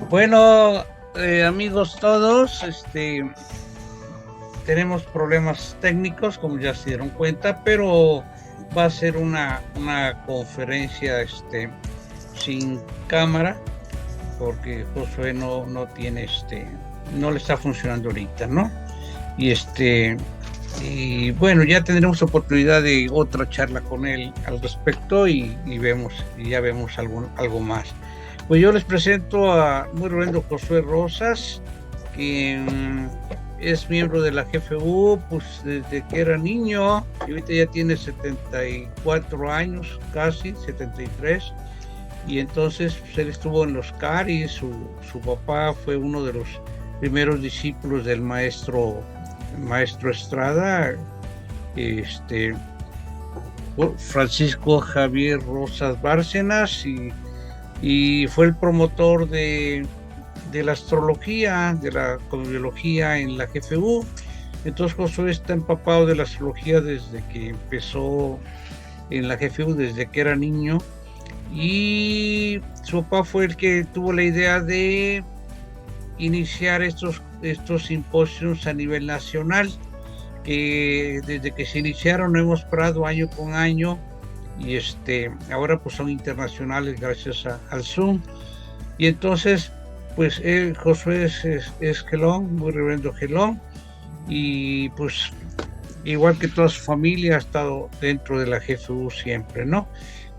Bueno, amigos todos, tenemos problemas técnicos, como ya se dieron cuenta, pero va a ser una conferencia, sin cámara, porque Josué no tiene, no le está funcionando ahorita, ¿no? Y y bueno, ya tendremos oportunidad de otra charla con él al respecto y ya vemos algo más. Pues yo les presento a muy reverendo Josué Rosas, quien es miembro de la GFU, pues desde que era niño, y ahorita ya tiene 74 años, casi 73, y entonces pues, él estuvo en los CAR y su papá fue uno de los primeros discípulos del maestro Estrada, este, Francisco Javier Rosas Bárcenas, y fue el promotor de la astrología, de la cosmología en la GFU. Entonces Josué está empapado de la astrología desde que empezó en la GFU, desde que era niño, y su papá fue el que tuvo la idea de iniciar estos simposios a nivel nacional, que desde que se iniciaron no hemos parado año con año, y ahora pues son internacionales gracias al Zoom. Y entonces, pues Josué es Gelón, muy reverendo Gelón, y pues igual que toda su familia ha estado dentro de la GFU siempre, ¿no?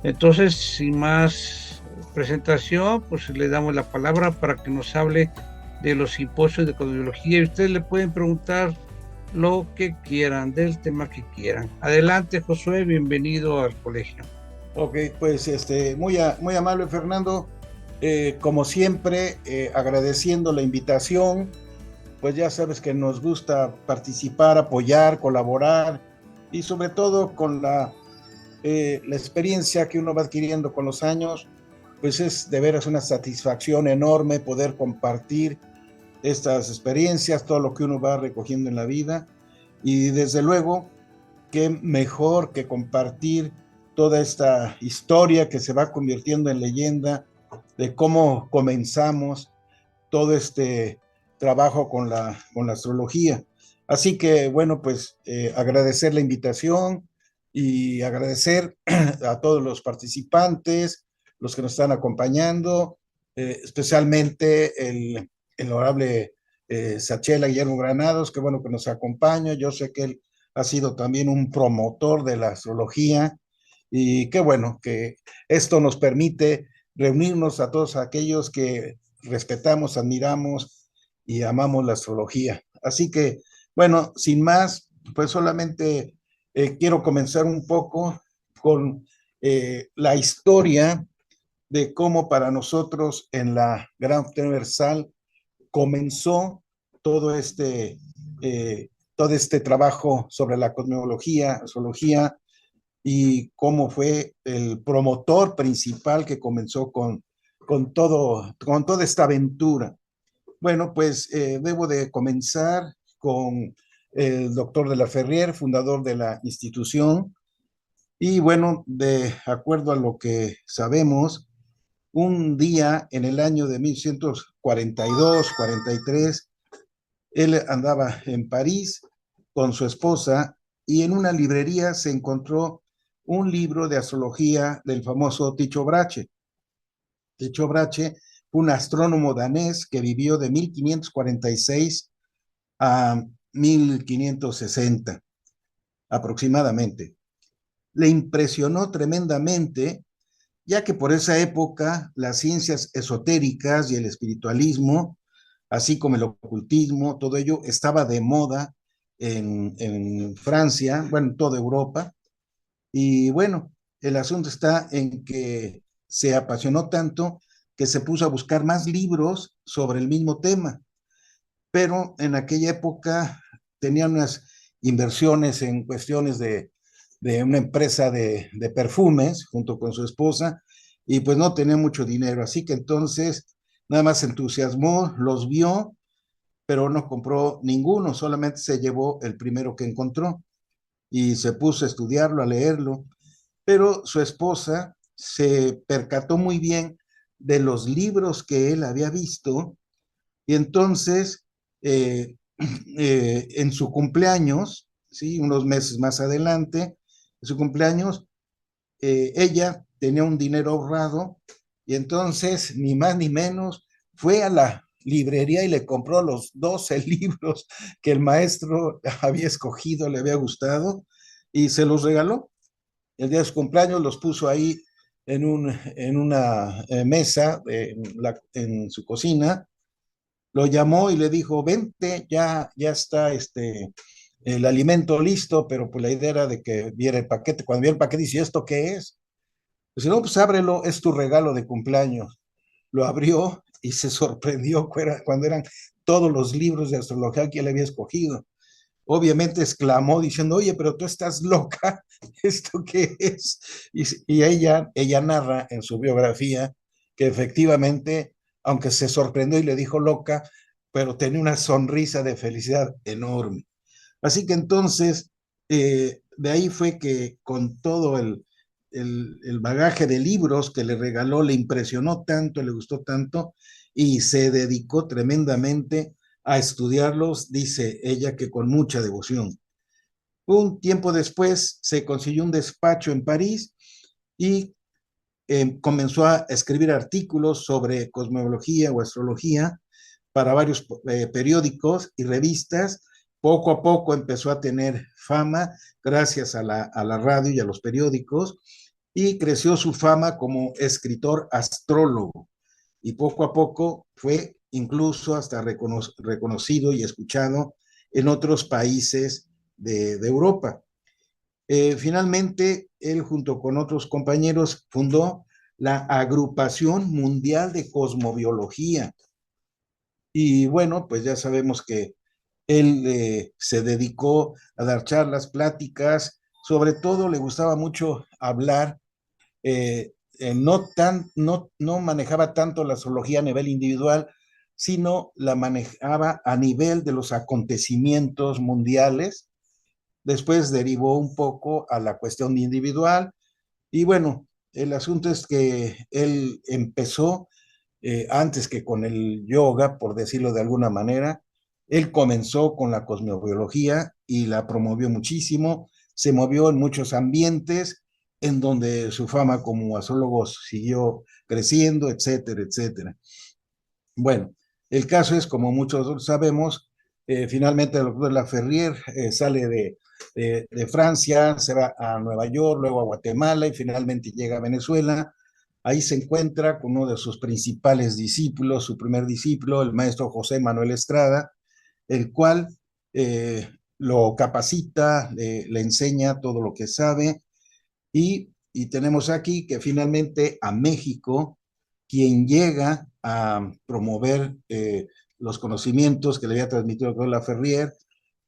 Entonces, sin más presentación, pues le damos la palabra para que nos hable de los simposios de cosmología, y ustedes le pueden preguntar lo que quieran, del tema que quieran. Adelante, Josué, bienvenido al colegio. Ok, pues muy amable Fernando. Como siempre, agradeciendo la invitación. Pues ya sabes que nos gusta participar, apoyar, colaborar y sobre todo con la experiencia que uno va adquiriendo con los años, pues es de veras una satisfacción enorme poder compartir estas experiencias, todo lo que uno va recogiendo en la vida. Y desde luego, qué mejor que compartir toda esta historia que se va convirtiendo en leyenda de cómo comenzamos todo este trabajo con la astrología. Así que, bueno, pues agradecer la invitación y agradecer a todos los participantes, los que nos están acompañando, especialmente el honorable Sachela Guillermo Granados, que bueno que nos acompaña. Yo sé que él ha sido también un promotor de la astrología y qué bueno que esto nos permite reunirnos a todos aquellos que respetamos, admiramos y amamos la astrología. Así que, bueno, sin más, pues solamente quiero comenzar un poco con la historia de cómo para nosotros en la Gran Universal comenzó todo todo este trabajo sobre la cosmología, astrología, y cómo fue el promotor principal que comenzó con toda esta aventura. Bueno, pues debo de comenzar con el doctor de la Ferrier, fundador de la institución, y bueno, de acuerdo a lo que sabemos, un día en el año de 1942-43, él andaba en París con su esposa y en una librería se encontró un libro de astrología del famoso Tycho Brahe. Tycho Brahe fue un astrónomo danés que vivió de 1546 a 1560 aproximadamente. Le impresionó tremendamente, ya que por esa época las ciencias esotéricas y el espiritualismo, así como el ocultismo, todo ello estaba de moda en Francia, bueno, en toda Europa. Y bueno, el asunto está en que se apasionó tanto que se puso a buscar más libros sobre el mismo tema, pero en aquella época tenían unas inversiones en cuestiones de una empresa de perfumes junto con su esposa y pues no tenía mucho dinero, así que entonces nada más se entusiasmó, los vio, pero no compró ninguno, solamente se llevó el primero que encontró y se puso a estudiarlo, a leerlo, pero su esposa se percató muy bien de los libros que él había visto, y entonces en su cumpleaños, ¿sí? Unos meses más adelante, en su cumpleaños, ella tenía un dinero ahorrado y entonces, ni más ni menos, fue a la librería y le compró los 12 libros que el maestro había escogido, le había gustado, y se los regaló. El día de su cumpleaños los puso ahí en una mesa en su cocina, lo llamó y le dijo, vente, ya está el alimento listo, pero pues la idea era de que viera el paquete. Cuando viera el paquete, dice, ¿esto qué es? Pues no, pues ábrelo, es tu regalo de cumpleaños. Lo abrió y se sorprendió cuando eran todos los libros de astrología que él había escogido. Obviamente exclamó diciendo, oye, pero tú estás loca, ¿esto qué es? Y ella narra en su biografía que efectivamente, aunque se sorprendió y le dijo loca, pero tenía una sonrisa de felicidad enorme. Así que entonces, de ahí fue que con todo el bagaje de libros que le regaló, le impresionó tanto, le gustó tanto, y se dedicó tremendamente a estudiarlos, dice ella que con mucha devoción. Un tiempo después se consiguió un despacho en París y comenzó a escribir artículos sobre cosmología o astrología para varios periódicos y revistas. Poco a poco empezó a tener fama gracias a la radio y a los periódicos, y creció su fama como escritor astrólogo. Y poco a poco fue incluso hasta reconocido y escuchado en otros países de Europa. Finalmente, él junto con otros compañeros fundó la Agrupación Mundial de Cosmobiología. Y bueno, pues ya sabemos que él se dedicó a dar charlas, pláticas, sobre todo le gustaba mucho hablar, no manejaba tanto la astrología a nivel individual, sino la manejaba a nivel de los acontecimientos mundiales. Después derivó un poco a la cuestión individual y bueno, el asunto es que él empezó antes que con el yoga, por decirlo de alguna manera. Él comenzó con la cosmobiología y la promovió muchísimo, se movió en muchos ambientes en donde su fama como astrólogo siguió creciendo, etcétera, etcétera. Bueno, el caso es, como muchos sabemos, finalmente el doctor Laferrier sale de Francia, se va a Nueva York, luego a Guatemala y finalmente llega a Venezuela. Ahí se encuentra con uno de sus principales discípulos, su primer discípulo, el maestro José Manuel Estrada, el cual lo capacita, le enseña todo lo que sabe, y tenemos aquí que finalmente a México, quien llega a promover los conocimientos que le había transmitido la Ferrier,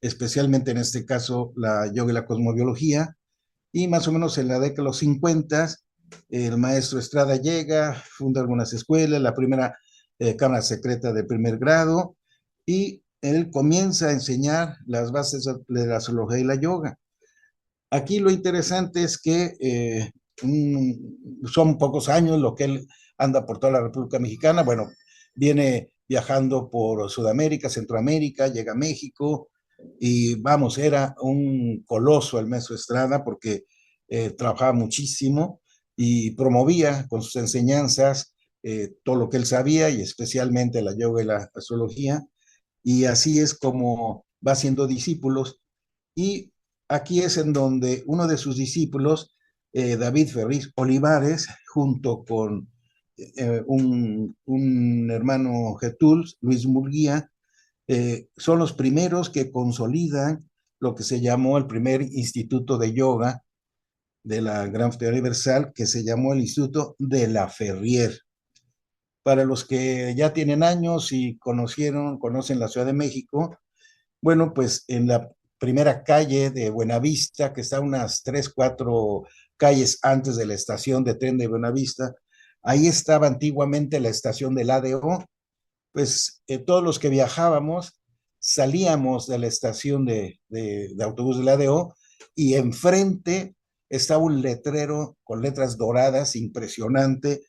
especialmente en este caso la yoga y la cosmobiología, y más o menos en la década de los 50, el maestro Estrada llega, funda algunas escuelas, la primera cámara secreta de primer grado, y él comienza a enseñar las bases de la astrología y la yoga. Aquí lo interesante es que son pocos años lo que él anda por toda la República Mexicana. Bueno, viene viajando por Sudamérica, Centroamérica, llega a México y vamos, era un coloso el maestro Estrada porque trabajaba muchísimo y promovía con sus enseñanzas todo lo que él sabía y especialmente la yoga y la astrología. Y así es como va haciendo discípulos. Y aquí es en donde uno de sus discípulos, David Ferriz Olivares, junto con un hermano Getul, Luis Murguía, son los primeros que consolidan lo que se llamó el primer instituto de yoga de la Gran Fraternidad Universal, que se llamó el Instituto de la Ferrier. Para los que ya tienen años y conocen la Ciudad de México, bueno, pues en la primera calle de Buenavista, que está unas 3, 4 calles antes de la estación de tren de Buenavista, ahí estaba antiguamente la estación del ADO. Pues todos los que viajábamos salíamos de la estación de autobús del ADO y enfrente estaba un letrero con letras doradas impresionante,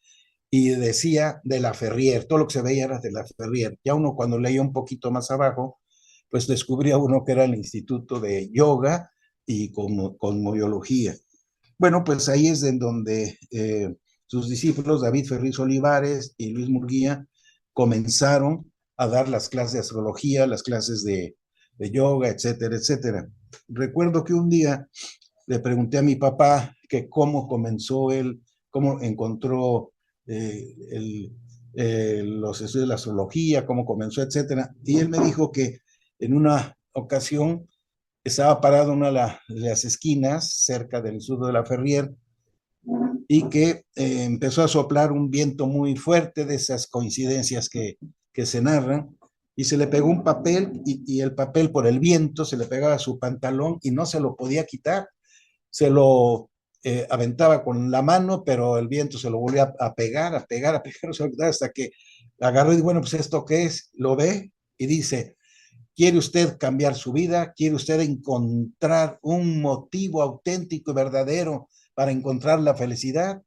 y decía de la Ferrier, todo lo que se veía era de la Ferrier. Ya uno cuando leía un poquito más abajo, pues descubría uno que era el Instituto de Yoga y Cosmobiología. Bueno, pues ahí es en donde sus discípulos, David Ferriz Olivares y Luis Murguía, comenzaron a dar las clases de astrología, las clases de yoga, etcétera, etcétera. Recuerdo que un día le pregunté a mi papá que cómo comenzó él, cómo encontró los estudios de la astrología, cómo comenzó, etcétera. Y él me dijo que en una ocasión estaba parado en una de las esquinas cerca del sur de la Ferrier y que empezó a soplar un viento muy fuerte de esas coincidencias que se narran y se le pegó un papel y el papel por el viento se le pegaba a su pantalón y no se lo podía quitar, se lo aventaba con la mano, pero el viento se lo volvía a pegar, a pegar, a pegar, hasta que agarró y bueno, pues esto qué es, lo ve y dice, ¿quiere usted cambiar su vida? ¿Quiere usted encontrar un motivo auténtico y verdadero para encontrar la felicidad?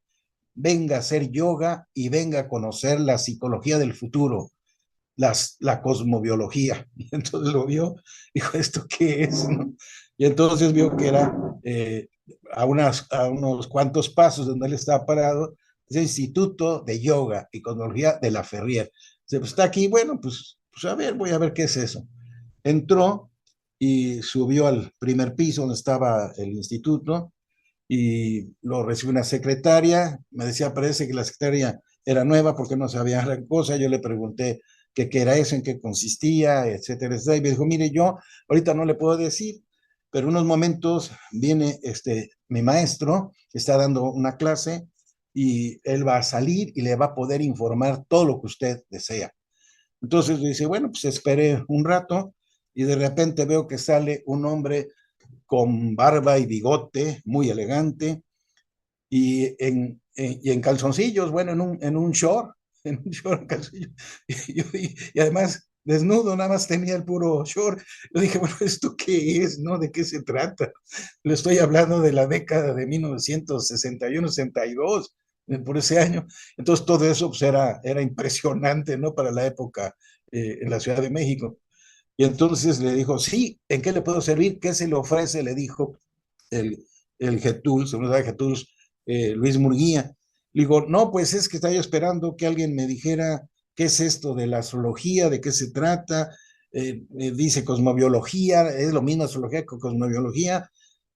Venga a hacer yoga y venga a conocer la psicología del futuro, la cosmobiología. Y entonces lo vio, dijo, ¿esto qué es? ¿No? Y entonces vio que era a unos cuantos pasos donde él estaba parado, es el Instituto de Yoga y Cosmología de la Ferrier. Dice, pues está aquí, bueno, pues a ver, voy a ver qué es eso. Entró y subió al primer piso donde estaba el instituto y lo recibió una secretaria. Me decía, parece que la secretaria era nueva porque no sabía gran cosa. Yo le pregunté qué era eso, en qué consistía, etcétera, etcétera. Y me dijo, mire, yo ahorita no le puedo decir, pero en unos momentos viene mi maestro, está dando una clase y él va a salir y le va a poder informar todo lo que usted desea. Entonces dice, bueno, pues esperé un rato y de repente veo que sale un hombre con barba y bigote, muy elegante, y en calzoncillos, bueno, en un short, en un short, en calzoncillos, y además desnudo, nada más tenía el puro short. Yo dije, bueno, ¿esto qué es? ¿No? ¿De qué se trata? Le estoy hablando de la década de 1961-62, por ese año. Entonces todo eso pues, era impresionante, ¿no? Para la época en la Ciudad de México. Y entonces le dijo, sí, ¿en qué le puedo servir? ¿Qué se le ofrece? Le dijo el, el Getúl, seguridad de Getúl, Luis Murguía. Le digo, no, pues es que estaba yo esperando que alguien me dijera qué es esto de la astrología, de qué se trata. Dice cosmobiología, es lo mismo astrología que cosmobiología,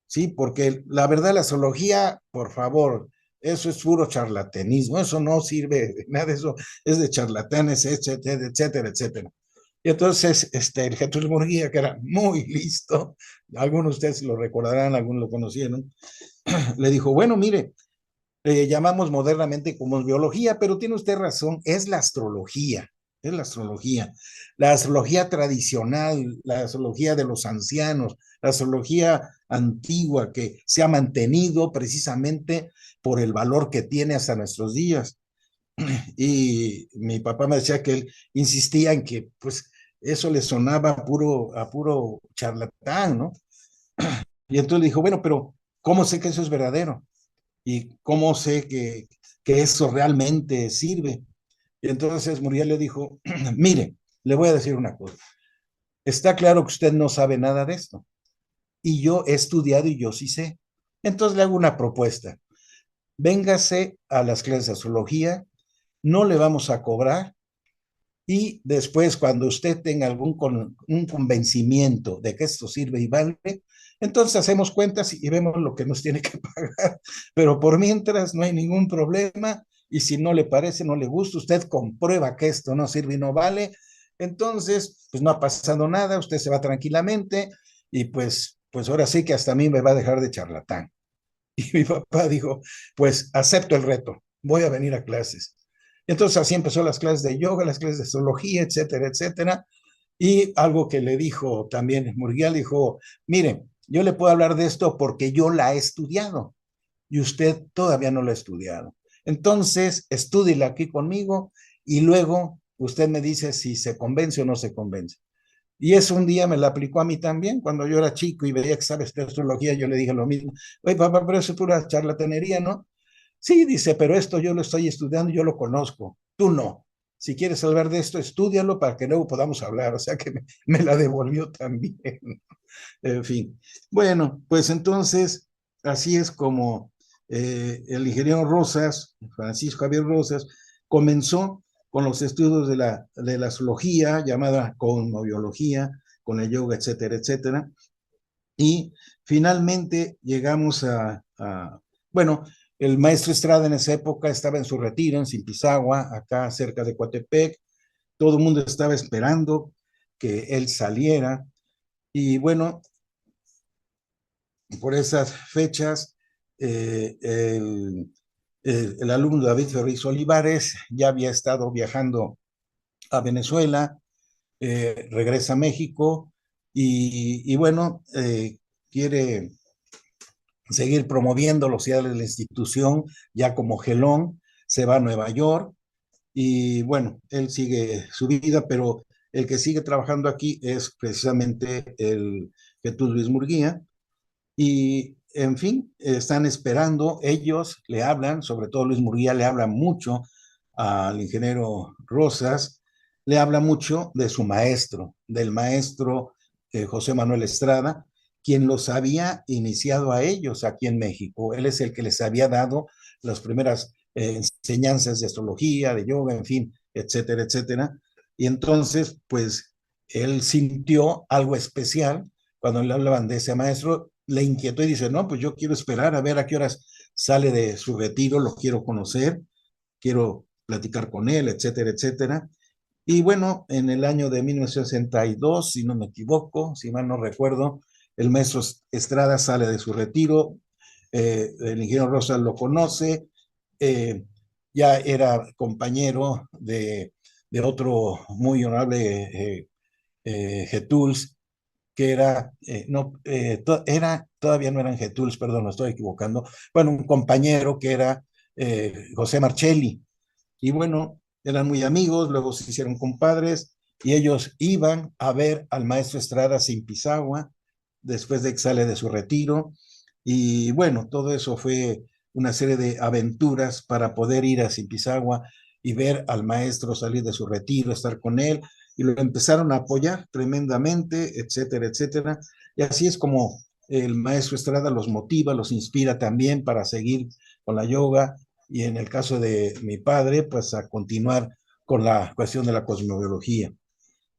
sí, porque la verdad la astrología, por favor, eso es puro charlatanismo, eso no sirve, nada de eso es de charlatanes, etcétera, etcétera, etcétera. Y entonces, el Jesús Murguía, que era muy listo, algunos de ustedes lo recordarán, algunos lo conocieron, le dijo, bueno, mire, llamamos modernamente como biología, pero tiene usted razón, es la astrología, es la astrología tradicional, la astrología de los ancianos, la astrología antigua que se ha mantenido precisamente por el valor que tiene hasta nuestros días. Y mi papá me decía que él insistía en que pues eso le sonaba a puro charlatán, ¿no? Y entonces le dijo, bueno, pero ¿cómo sé que eso es verdadero? ¿Y cómo sé que eso realmente sirve? Y entonces Muriel le dijo, mire, le voy a decir una cosa. Está claro que usted no sabe nada de esto. Y yo he estudiado y yo sí sé. Entonces le hago una propuesta. Véngase a las clases de astrología, no le vamos a cobrar y después cuando usted tenga un convencimiento de que esto sirve y vale, entonces hacemos cuentas y vemos lo que nos tiene que pagar. Pero por mientras no hay ningún problema y si no le parece, no le gusta, usted comprueba que esto no sirve y no vale, entonces pues no ha pasado nada, usted se va tranquilamente y pues ahora sí que hasta a mí me va a dejar de charlatán. Y mi papá dijo, pues acepto el reto, voy a venir a clases. Entonces así empezó las clases de yoga, las clases de astrología, etcétera, etcétera. Y algo que le dijo también Murguía, dijo, mire, yo le puedo hablar de esto porque yo la he estudiado y usted todavía no la ha estudiado. Entonces, estúdiela aquí conmigo y luego usted me dice si se convence o no se convence. Y eso un día me la aplicó a mí también, cuando yo era chico y veía que sabes de astrología, yo le dije lo mismo. Oye, papá, pero eso es pura charlatanería, ¿no? Sí, dice, pero esto yo lo estoy estudiando, yo lo conozco, tú no. Si quieres hablar de esto, estúdialo para que luego podamos hablar. O sea que me la devolvió también. En fin. Bueno, pues entonces, así es como el ingeniero Rosas, Francisco Javier Rosas, comenzó con los estudios de la zoología, llamada cosmobiología, con el yoga, etcétera, etcétera. Y finalmente llegamos bueno, el maestro Estrada en esa época estaba en su retiro en Zimpizagua, acá cerca de Coatepec. Todo el mundo estaba esperando que él saliera. Y bueno, por esas fechas, el alumno David Ferriz Olivares ya había estado viajando a Venezuela, regresa a México y bueno, quiere seguir promoviendo los ideales de la institución, ya como gelón, se va a Nueva York y bueno, él sigue su vida, pero el que sigue trabajando aquí es precisamente el Jesús Luis Murguía. Y, en fin, están esperando, ellos le hablan, sobre todo Luis Murguía le habla mucho al ingeniero Rosas, le habla mucho de su maestro, del maestro José Manuel Estrada, quien los había iniciado a ellos aquí en México. Él es el que les había dado las primeras enseñanzas de astrología, de yoga, en fin, etcétera, etcétera. Y entonces, pues, él sintió algo especial cuando le hablaban de ese maestro, le inquietó y dice, no, pues yo quiero esperar a ver a qué horas sale de su retiro, lo quiero conocer, quiero platicar con él, etcétera, etcétera. Y bueno, en el año de 1962, si no me equivoco, si mal no recuerdo, el maestro Estrada sale de su retiro, el ingeniero Rosas lo conoce, eh, ya era compañero de otro muy honorable Getuls, que era, no, todavía no eran Getuls, perdón, me estoy equivocando, bueno, un compañero que era José Marcelli, y bueno, eran muy amigos, luego se hicieron compadres, y ellos iban a ver al maestro Estrada sin Pisagua, después de que sale de su retiro, y bueno, todo eso fue una serie de aventuras para poder ir a Zimpizagua y ver al maestro salir de su retiro, estar con él, y lo empezaron a apoyar tremendamente, etcétera, etcétera. Y así es como el maestro Estrada los motiva, los inspira también para seguir con la yoga, y en el caso de mi padre, pues a continuar con la cuestión de la cosmobiología.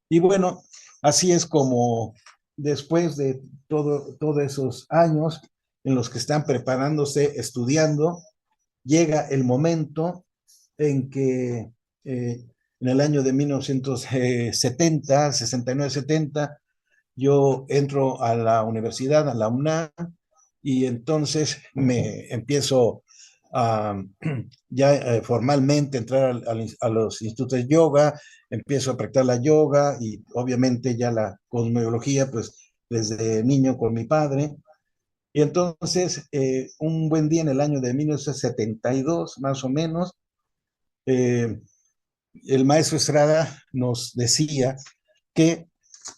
Y bueno, así es como después de todos esos años en los que están preparándose, estudiando, llega el momento en que en el año de 1970, 69, 70, yo entro a la universidad, a la UNAM, y entonces me empiezo a ya formalmente entrar a los institutos de yoga, empiezo a practicar la yoga y obviamente ya la cosmología, pues desde niño con mi padre. Y entonces, un buen día en el año de 1972, más o menos, eh, el maestro Estrada nos decía que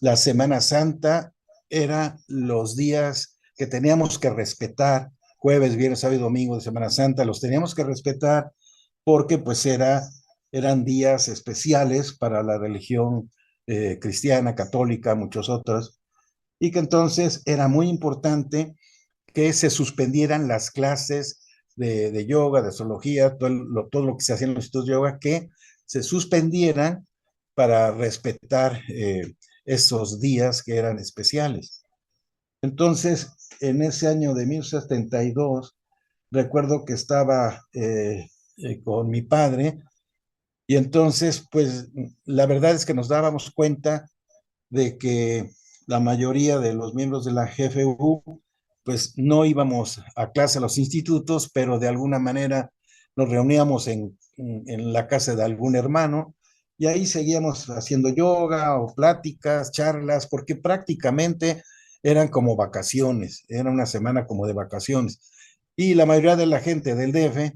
la Semana Santa era los días que teníamos que respetar, jueves, viernes, sábado y domingo de Semana Santa, los teníamos que respetar porque pues eran días especiales para la religión cristiana, católica, muchos otros, y que entonces era muy importante que se suspendieran las clases de yoga, de astrología, todo lo que se hacía en los institutos de yoga, que se suspendieran para respetar esos días que eran especiales. Entonces, en ese año de 1972, recuerdo que estaba con mi padre y entonces, pues, la verdad es que nos dábamos cuenta de que la mayoría de los miembros de la GFU, pues no íbamos a clase a los institutos, pero de alguna manera nos reuníamos en la casa de algún hermano y ahí seguíamos haciendo yoga o pláticas, charlas, porque prácticamente eran como vacaciones, era una semana como de vacaciones. Y la mayoría de la gente del DF,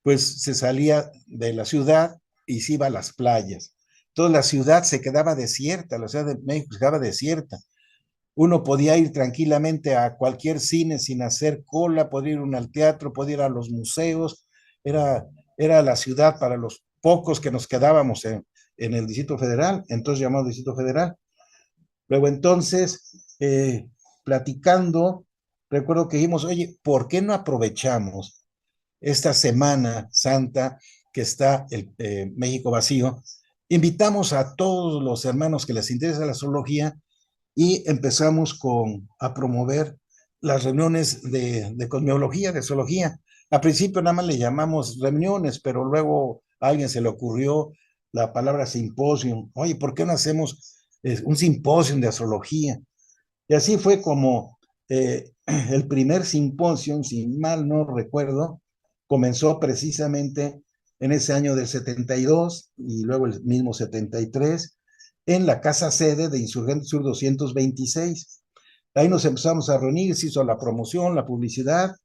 pues se salía de la ciudad y se iba a las playas. Toda la ciudad se quedaba desierta, la Ciudad de México se quedaba desierta. Uno podía ir tranquilamente a cualquier cine sin hacer cola, podía ir al teatro, podía ir a los museos, era, era la ciudad para los pocos que nos quedábamos en el Distrito Federal, entonces llamado Distrito Federal. Luego entonces, platicando, recuerdo que dijimos, oye, ¿por qué no aprovechamos esta Semana Santa que está el México vacío? Invitamos a todos los hermanos que les interesa la zoología y empezamos a promover las reuniones de cosmología, de zoología. A principio nada más le llamamos reuniones, pero luego a alguien se le ocurrió la palabra simposium. Oye, ¿por qué no hacemos un simposium de astrología? Y así fue como el primer simposium, si mal no recuerdo, comenzó precisamente en ese año del 72 y luego el mismo 73 en la casa sede de Insurgente Sur 226. Ahí nos empezamos a reunir, se hizo la promoción, la publicidad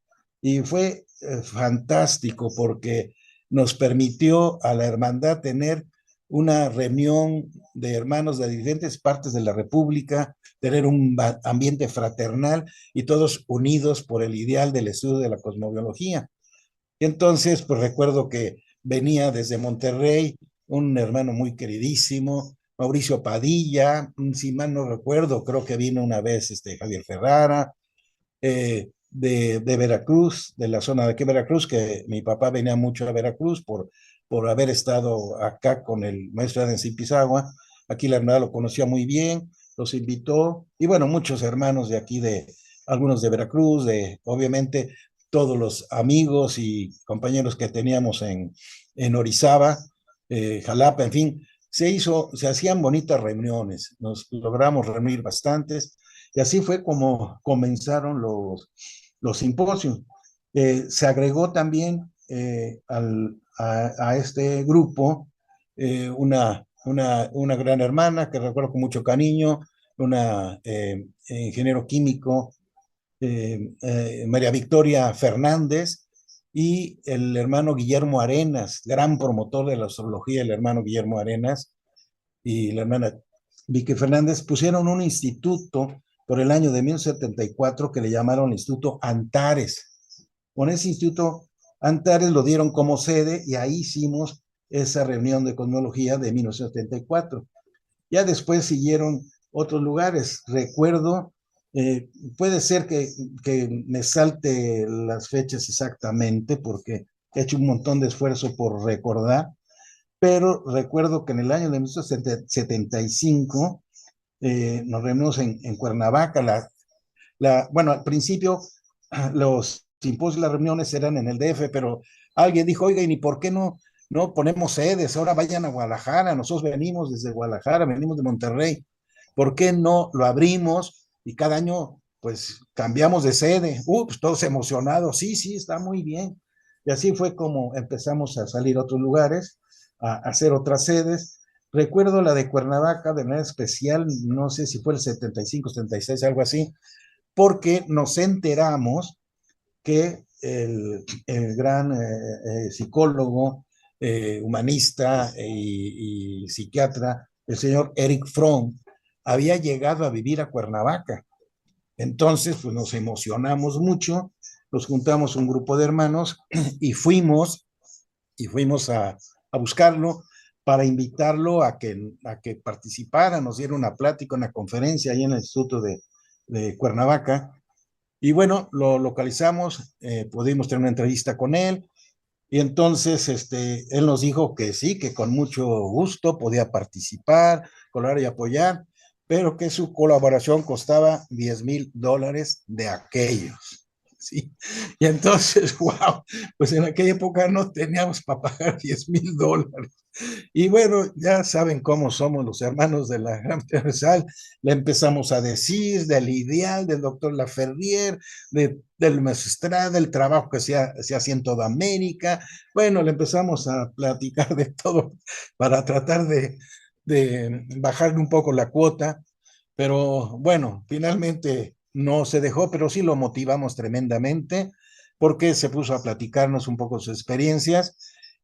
y fue fantástico porque nos permitió a la hermandad tener una reunión de hermanos de diferentes partes de la República, tener un ambiente fraternal y todos unidos por el ideal del estudio de la cosmobiología. Y entonces, pues recuerdo que venía desde Monterrey un hermano muy queridísimo, Mauricio Padilla, si mal no recuerdo, creo que vino una vez Javier Ferrara, de Veracruz, de la zona de aquí Veracruz, que mi papá venía mucho a Veracruz por haber estado acá con el maestro Adán Pizagua. Aquí la hermandad lo conocía muy bien, los invitó, y bueno, muchos hermanos de aquí, algunos de Veracruz, obviamente todos los amigos y compañeros que teníamos en Orizaba, Jalapa, en fin, se hacían bonitas reuniones, nos logramos reunir bastantes, y así fue como comenzaron los simposios. Se agregó también a este grupo una gran hermana que recuerdo con mucho cariño, una ingeniero químico, María Victoria Fernández, y el hermano Guillermo Arenas, gran promotor de la astrología, el hermano Guillermo Arenas y la hermana Vicky Fernández, pusieron un instituto por el año de 1974 que le llamaron el Instituto Antares. Con ese Instituto Antares lo dieron como sede y ahí hicimos esa reunión de cosmología de 1974. Ya después siguieron otros lugares. Recuerdo, puede ser que me salte las fechas exactamente porque he hecho un montón de esfuerzo por recordar, pero recuerdo que en el año de 1975 nos reunimos en Cuernavaca. Bueno, al principio los simposios, las reuniones eran en el DF, pero alguien dijo, oiga, ¿y por qué no ponemos sedes? Ahora vayan a Guadalajara, nosotros venimos desde Guadalajara, venimos de Monterrey, ¿por qué no lo abrimos? Y cada año, pues, cambiamos de sede. Pues todos emocionados, sí, sí, está muy bien. Y así fue como empezamos a salir a otros lugares, a hacer otras sedes. Recuerdo la de Cuernavaca de manera especial, no sé si fue el 75, 76, algo así, porque nos enteramos que el gran psicólogo, humanista y psiquiatra, el señor Eric Fromm, había llegado a vivir a Cuernavaca. Entonces, pues nos emocionamos mucho, nos juntamos un grupo de hermanos y fuimos a buscarlo para invitarlo a que participara, nos diera una plática, una conferencia ahí en el Instituto de Cuernavaca. Y bueno, lo localizamos, pudimos tener una entrevista con él, y entonces él nos dijo que sí, que con mucho gusto podía participar, colaborar y apoyar, pero que su colaboración costaba $10,000 de aquellos. ¿Sí? Y entonces, wow, pues en aquella época no teníamos para pagar $10,000. Y bueno, ya saben cómo somos los hermanos de la Gran Universal. Le empezamos a decir del ideal del doctor Laferrier, del Maestrada, del trabajo que se hace en toda América. Bueno, le empezamos a platicar de todo para tratar de bajarle un poco la cuota. Pero bueno, finalmente no se dejó, pero sí lo motivamos tremendamente porque se puso a platicarnos un poco sus experiencias.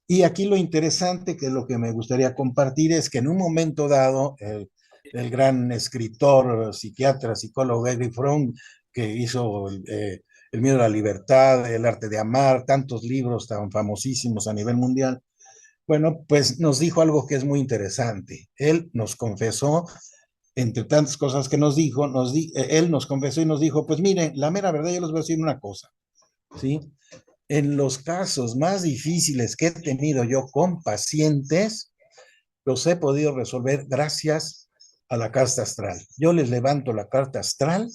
Y aquí lo interesante, que es lo que me gustaría compartir, es que en un momento dado, el gran escritor, psiquiatra, psicólogo Erich Fromm, que hizo El miedo a la libertad, El arte de amar, tantos libros tan famosísimos a nivel mundial. Bueno, pues nos dijo algo que es muy interesante. Él nos confesó, entre tantas cosas que nos dijo, él nos confesó y nos dijo, pues miren, la mera verdad, yo les voy a decir una cosa, ¿sí? En los casos más difíciles que he tenido yo con pacientes, los he podido resolver gracias a la carta astral. Yo les levanto la carta astral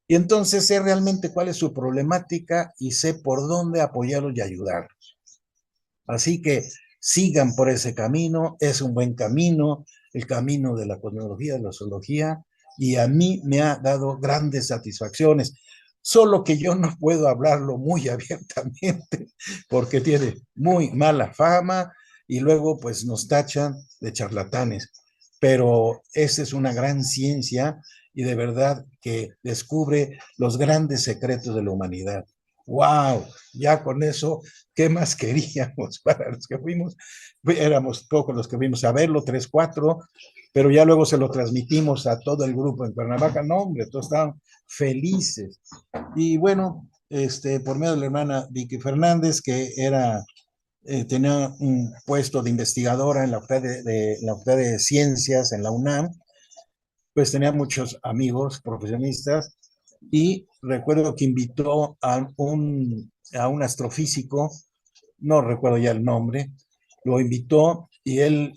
y entonces sé realmente cuál es su problemática y sé por dónde apoyarlos y ayudarlos. Así que sigan por ese camino, es un buen camino, el camino de la cosmología, de la zoología, y a mí me ha dado grandes satisfacciones. Solo que yo no puedo hablarlo muy abiertamente porque tiene muy mala fama y luego pues nos tachan de charlatanes. Pero esa es una gran ciencia y de verdad que descubre los grandes secretos de la humanidad. ¡Wow! Ya con eso, ¿qué más queríamos para los que fuimos? Éramos pocos los que fuimos a verlo, tres, cuatro, pero ya luego se lo transmitimos a todo el grupo en Cuernavaca. No, hombre, todos estaban felices. Y bueno, por medio de la hermana Vicky Fernández, que tenía un puesto de investigadora en la Facultad de Ciencias en la UNAM, pues tenía muchos amigos profesionistas y recuerdo que invitó a un astrofísico, no recuerdo ya el nombre, lo invitó y él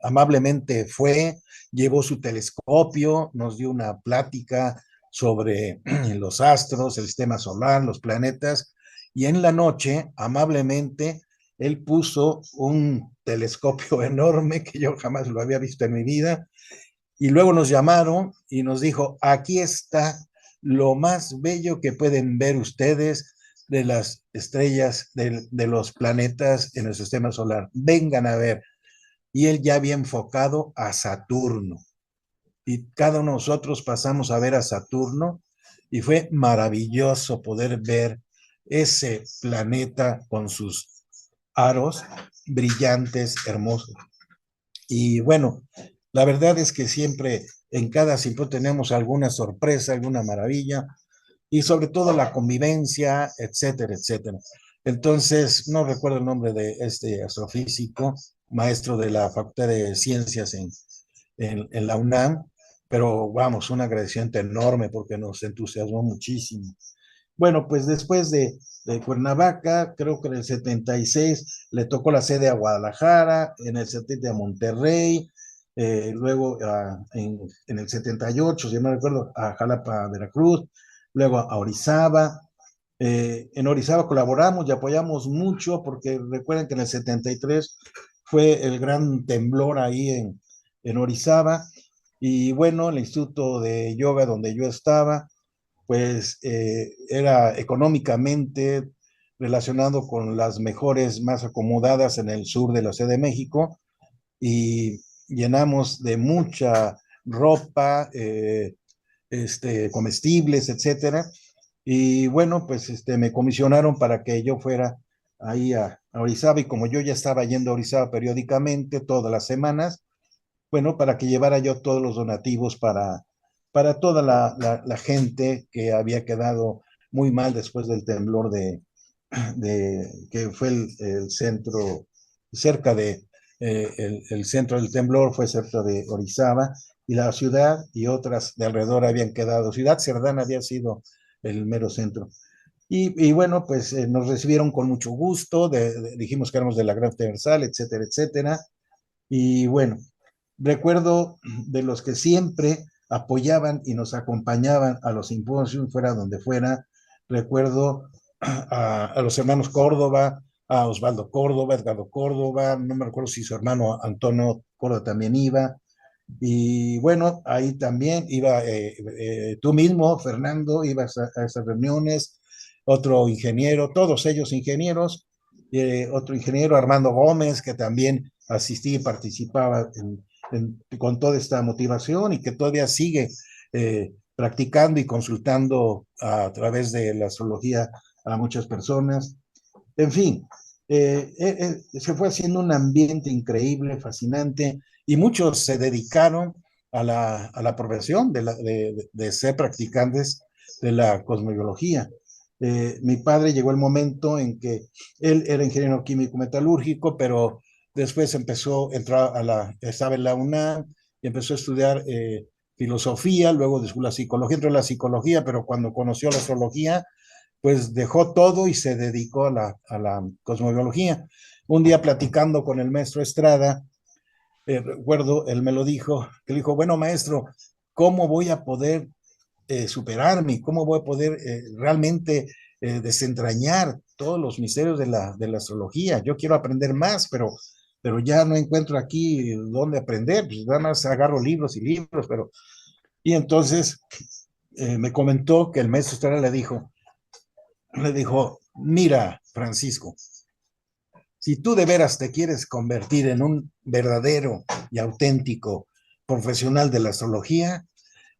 amablemente fue, llevó su telescopio, nos dio una plática sobre los astros, el sistema solar, los planetas, y en la noche, amablemente, él puso un telescopio enorme que yo jamás lo había visto en mi vida, y luego nos llamaron y nos dijo, aquí está lo más bello que pueden ver ustedes de las estrellas, de los planetas en el sistema solar. Vengan a ver. Y él ya había enfocado a Saturno. Y cada uno de nosotros pasamos a ver a Saturno y fue maravilloso poder ver ese planeta con sus aros brillantes, hermosos. Y bueno, la verdad es que siempre en cada simposio tenemos alguna sorpresa, alguna maravilla, y sobre todo la convivencia, etcétera, etcétera. Entonces, no recuerdo el nombre de este astrofísico, maestro de la Facultad de Ciencias en la UNAM, pero vamos, un agradecimiento enorme porque nos entusiasmó muchísimo. Bueno, pues después de Cuernavaca, creo que en el 76 le tocó la sede a Guadalajara, en el 70 a Monterrey, luego en el 78, si no recuerdo, a Jalapa, Veracruz, luego a Orizaba. En Orizaba colaboramos y apoyamos mucho porque recuerden que en el 73 fue el gran temblor ahí en Orizaba y bueno, el Instituto de Yoga donde yo estaba pues era económicamente relacionado con las mejores, más acomodadas en el sur de la Ciudad de México y llenamos de mucha ropa, comestibles, etcétera. Y bueno, pues me comisionaron para que yo fuera ahí a Orizaba y como yo ya estaba yendo a Orizaba periódicamente todas las semanas, bueno, para que llevara yo todos los donativos para toda la gente que había quedado muy mal después del temblor que fue el centro, cerca el centro del temblor fue cerca de Orizaba, y la ciudad y otras de alrededor habían quedado, Ciudad Cerdán había sido el mero centro. Y bueno, pues nos recibieron con mucho gusto, dijimos que éramos de la Gran Universal, etcétera, etcétera. Y bueno, recuerdo de los que siempre apoyaban y nos acompañaban a los simposios, fuera donde fuera. Recuerdo a los hermanos Córdoba, a Osvaldo Córdoba, Edgardo Córdoba, no me recuerdo si su hermano Antonio Córdoba también iba. Y bueno, ahí también iba tú mismo, Fernando, ibas a esas reuniones, otro ingeniero, todos ellos ingenieros, otro ingeniero, Armando Gómez, que también asistía y participaba con toda esta motivación y que todavía sigue practicando y consultando a través de la astrología a muchas personas. En fin, se fue haciendo un ambiente increíble, fascinante, y muchos se dedicaron a la profesión de ser practicantes de la cosmobiología. Mi padre llegó el momento en que él era ingeniero químico metalúrgico, pero después entró estaba en la UNAM y empezó a estudiar filosofía, luego después la psicología, entró en la psicología, pero cuando conoció la astrología, pues dejó todo y se dedicó a la cosmobiología. Un día platicando con el maestro Estrada, recuerdo, él me lo dijo, que le dijo, bueno, maestro, ¿cómo voy a poder superarme? ¿Cómo voy a poder realmente desentrañar todos los misterios de la astrología? Yo quiero aprender más, pero ya no encuentro aquí dónde aprender, pues nada más agarro libros y libros, pero... Y entonces me comentó que el maestro Estrada le dijo, mira, Francisco, si tú de veras te quieres convertir en un verdadero y auténtico profesional de la astrología,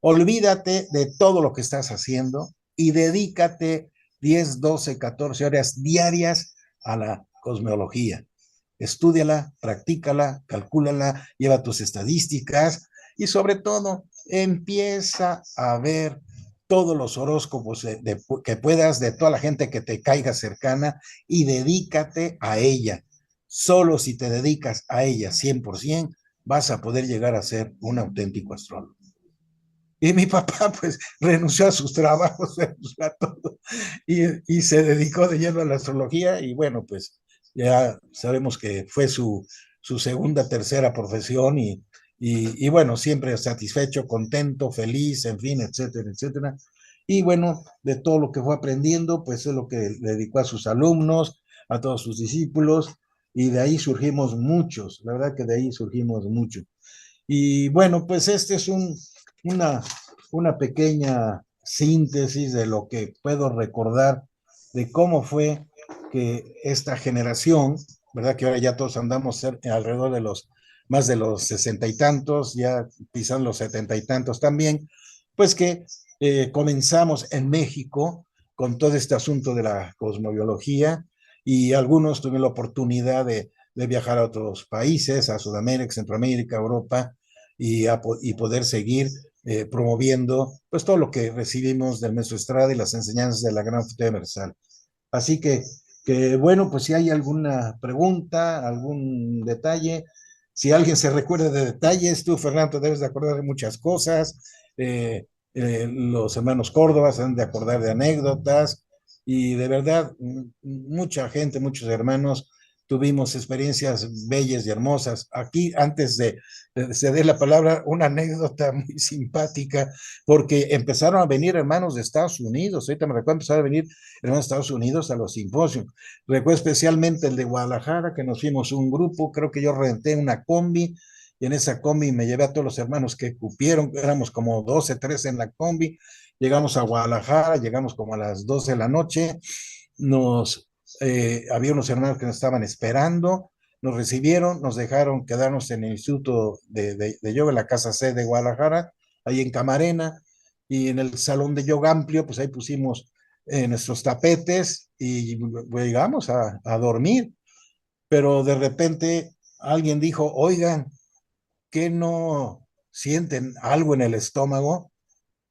olvídate de todo lo que estás haciendo y dedícate 10, 12, 14 horas diarias a la cosmología. Estúdiala, practícala, calcúlala, lleva tus estadísticas y sobre todo empieza a ver todos los horóscopos que puedas de toda la gente que te caiga cercana y dedícate a ella. Solo si te dedicas a ella 100%, vas a poder llegar a ser un auténtico astrólogo. Y mi papá pues renunció a sus trabajos, renunció a todo y se dedicó de lleno a la astrología y bueno, pues ya sabemos que fue su segunda, tercera profesión y bueno, siempre satisfecho, contento, feliz, en fin, etcétera, etcétera. Y bueno, de todo lo que fue aprendiendo, pues es lo que le dedicó a sus alumnos, a todos sus discípulos y de ahí surgimos muchos, la verdad que de ahí surgimos muchos. Y bueno, pues este es una, una pequeña síntesis de lo que puedo recordar de cómo fue que esta generación, ¿verdad? Que ahora ya todos andamos alrededor de los más de los 60 y tantos, ya pisan los 70 y tantos también, pues que comenzamos en México con todo este asunto de la cosmobiología y algunos tuvieron la oportunidad de viajar a otros países, a Sudamérica, Centroamérica, Europa, y poder seguir promoviendo pues todo lo que recibimos del maestro Estrada y las enseñanzas de la Gran Fuente Universal. Así que bueno, pues si hay alguna pregunta, algún detalle, si alguien se recuerda de detalles, tú, Fernando, debes de acordar de muchas cosas, los hermanos Córdoba se han de acordar de anécdotas, y de verdad, mucha gente, muchos hermanos, tuvimos experiencias bellas y hermosas. Aquí, antes de ceder la palabra, una anécdota muy simpática, porque empezaron a venir hermanos de Estados Unidos, ahorita me recuerdo, empezaron a venir hermanos de Estados Unidos a los simposios. Recuerdo especialmente el de Guadalajara, que nos fuimos un grupo, creo que yo renté una combi, y en esa combi me llevé a todos los hermanos que cupieron, éramos como 12, 13 en la combi, llegamos a Guadalajara, llegamos como a las 12 de la noche, había unos hermanos que nos estaban esperando, nos recibieron, nos dejaron quedarnos en el Instituto de Yoga, en la Casa C de Guadalajara, ahí en Camarena, y en el salón de yoga amplio, pues ahí pusimos nuestros tapetes y pues, llegamos a dormir, pero de repente alguien dijo, oigan, ¿qué no sienten algo en el estómago?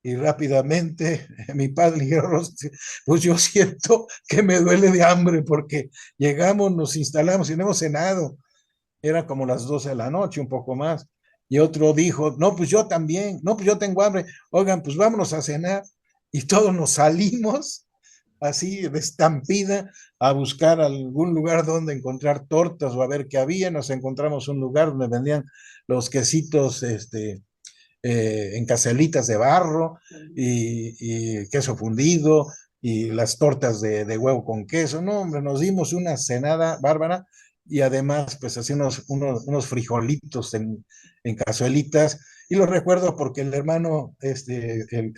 Y rápidamente mi padre le dijeron, pues yo siento que me duele de hambre porque llegamos, nos instalamos y no hemos cenado. Era como las 12 de la noche, un poco más. Y otro dijo, no, pues yo también, no, pues yo tengo hambre. Oigan, pues vámonos a cenar. Y todos nos salimos así de estampida a buscar algún lugar donde encontrar tortas o a ver qué había. Nos encontramos un lugar donde vendían los quesitos, en caselitas de barro y queso fundido y las tortas de huevo con queso. No, hombre, nos dimos una cenada bárbara y además, pues así unos frijolitos en cazuelitas. Y lo recuerdo porque el hermano, el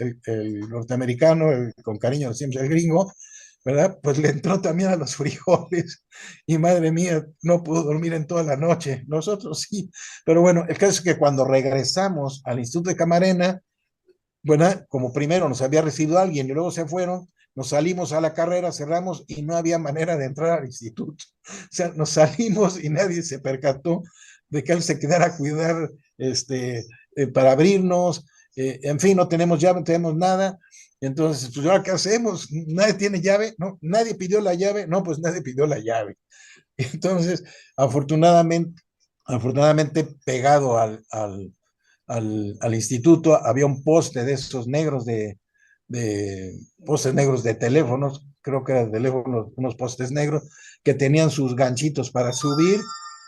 norteamericano, con cariño siempre el gringo, ¿verdad? Pues le entró también a los frijoles y madre mía, no pudo dormir en toda la noche. Nosotros sí, pero bueno, el caso es que cuando regresamos al Instituto de Camarena, bueno, como primero nos había recibido alguien y luego se fueron, nos salimos a la carrera, cerramos y no había manera de entrar al instituto. O sea, nos salimos y nadie se percató de que él se quedara a cuidar para abrirnos. En fin, no tenemos llave, no tenemos nada. Entonces, pues ahora qué hacemos, nadie tiene llave, no, nadie pidió la llave, no, pues nadie pidió la llave. Entonces, afortunadamente, afortunadamente pegado al instituto había un poste de esos negros de postes negros de teléfonos, creo que eran teléfonos, unos postes negros que tenían sus ganchitos para subir.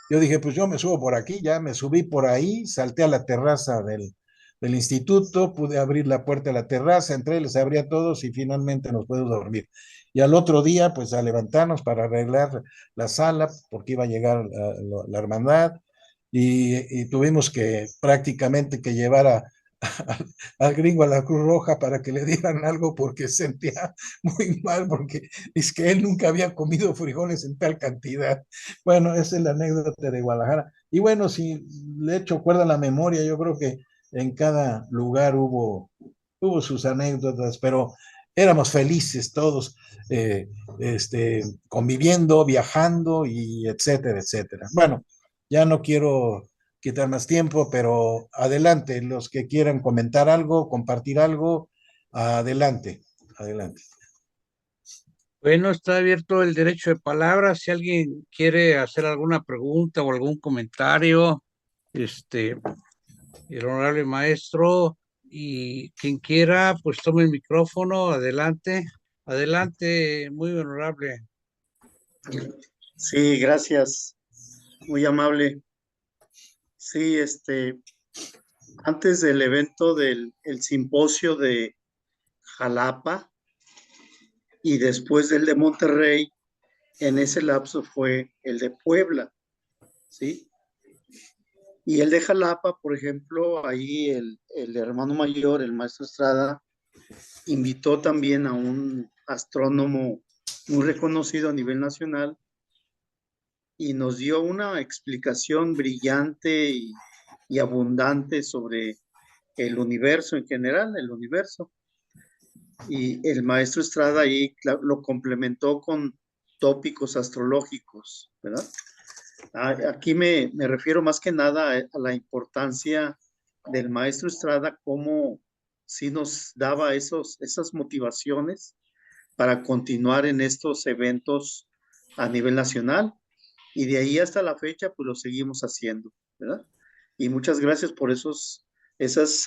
Yo dije, pues yo me subo por aquí, ya me subí por ahí, salté a la terraza del instituto, pude abrir la puerta de la terraza, entré, les abrí a todos y finalmente nos pude dormir. Y al otro día, pues a levantarnos para arreglar la sala, porque iba a llegar la hermandad, y tuvimos que prácticamente que llevar al gringo a la Cruz Roja para que le dieran algo porque sentía muy mal, porque es que él nunca había comido frijoles en tal cantidad. Bueno, esa es la anécdota de Guadalajara. Y bueno, si le echo cuerda a la memoria, yo creo que en cada lugar hubo sus anécdotas, pero éramos felices todos, conviviendo, viajando y etcétera, etcétera. Bueno, ya no quiero quitar más tiempo, pero adelante, los que quieran comentar algo, compartir algo, adelante, adelante. Bueno, está abierto el derecho de palabra. Si alguien quiere hacer alguna pregunta o algún comentario, este, el honorable maestro y quien quiera, pues tome el micrófono. Adelante, adelante, muy honorable. Sí, gracias, muy amable. Sí, antes del evento del el simposio de Jalapa y después del de Monterrey, en ese lapso fue el de Puebla, ¿sí? Y el de Jalapa, por ejemplo, ahí el hermano mayor, el maestro Estrada, invitó también a un astrónomo muy reconocido a nivel nacional y nos dio una explicación brillante y abundante sobre el universo en general, el universo. Y el maestro Estrada ahí lo complementó con tópicos astrológicos, ¿verdad? Aquí me refiero más que nada a la importancia del maestro Estrada, cómo sí nos daba esas motivaciones para continuar en estos eventos a nivel nacional y de ahí hasta la fecha pues lo seguimos haciendo, ¿verdad? Y muchas gracias por esas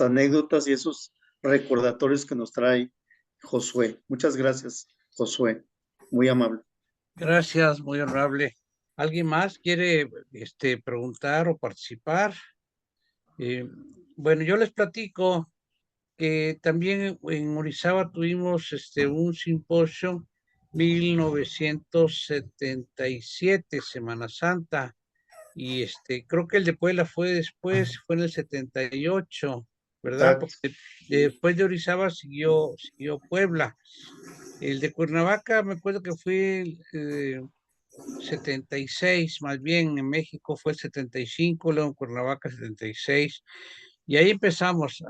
anécdotas y esos recordatorios que nos trae Josué. Muchas gracias, Josué. Muy amable. Gracias, muy honorable. ¿Alguien más quiere preguntar o participar? Eh, bueno, yo les platico que también en Orizaba tuvimos un simposio 1977, Semana Santa, y creo que el de Puebla fue después, fue en el 78, ¿verdad? Exacto. Porque después de Orizaba siguió Puebla. El de Cuernavaca, me acuerdo que fue 76, más bien en México fue el 75, luego en Cuernavaca 76, y ahí empezamos,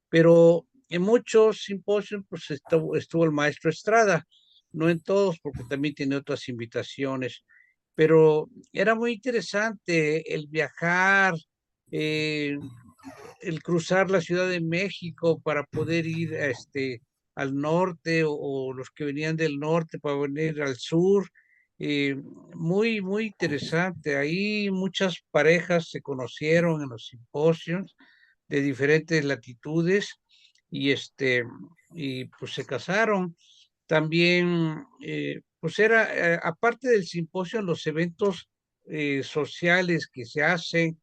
pero en muchos simposios pues estuvo el maestro Estrada, no en todos porque también tiene otras invitaciones, pero era muy interesante el viajar, eh, el cruzar la Ciudad de México para poder ir al norte o los que venían del norte para venir al sur. eh, Muy, muy interesante. Ahí muchas parejas se conocieron en los simposios de diferentes latitudes y y pues se casaron. También, pues era, aparte del simposio, los eventos sociales que se hacen,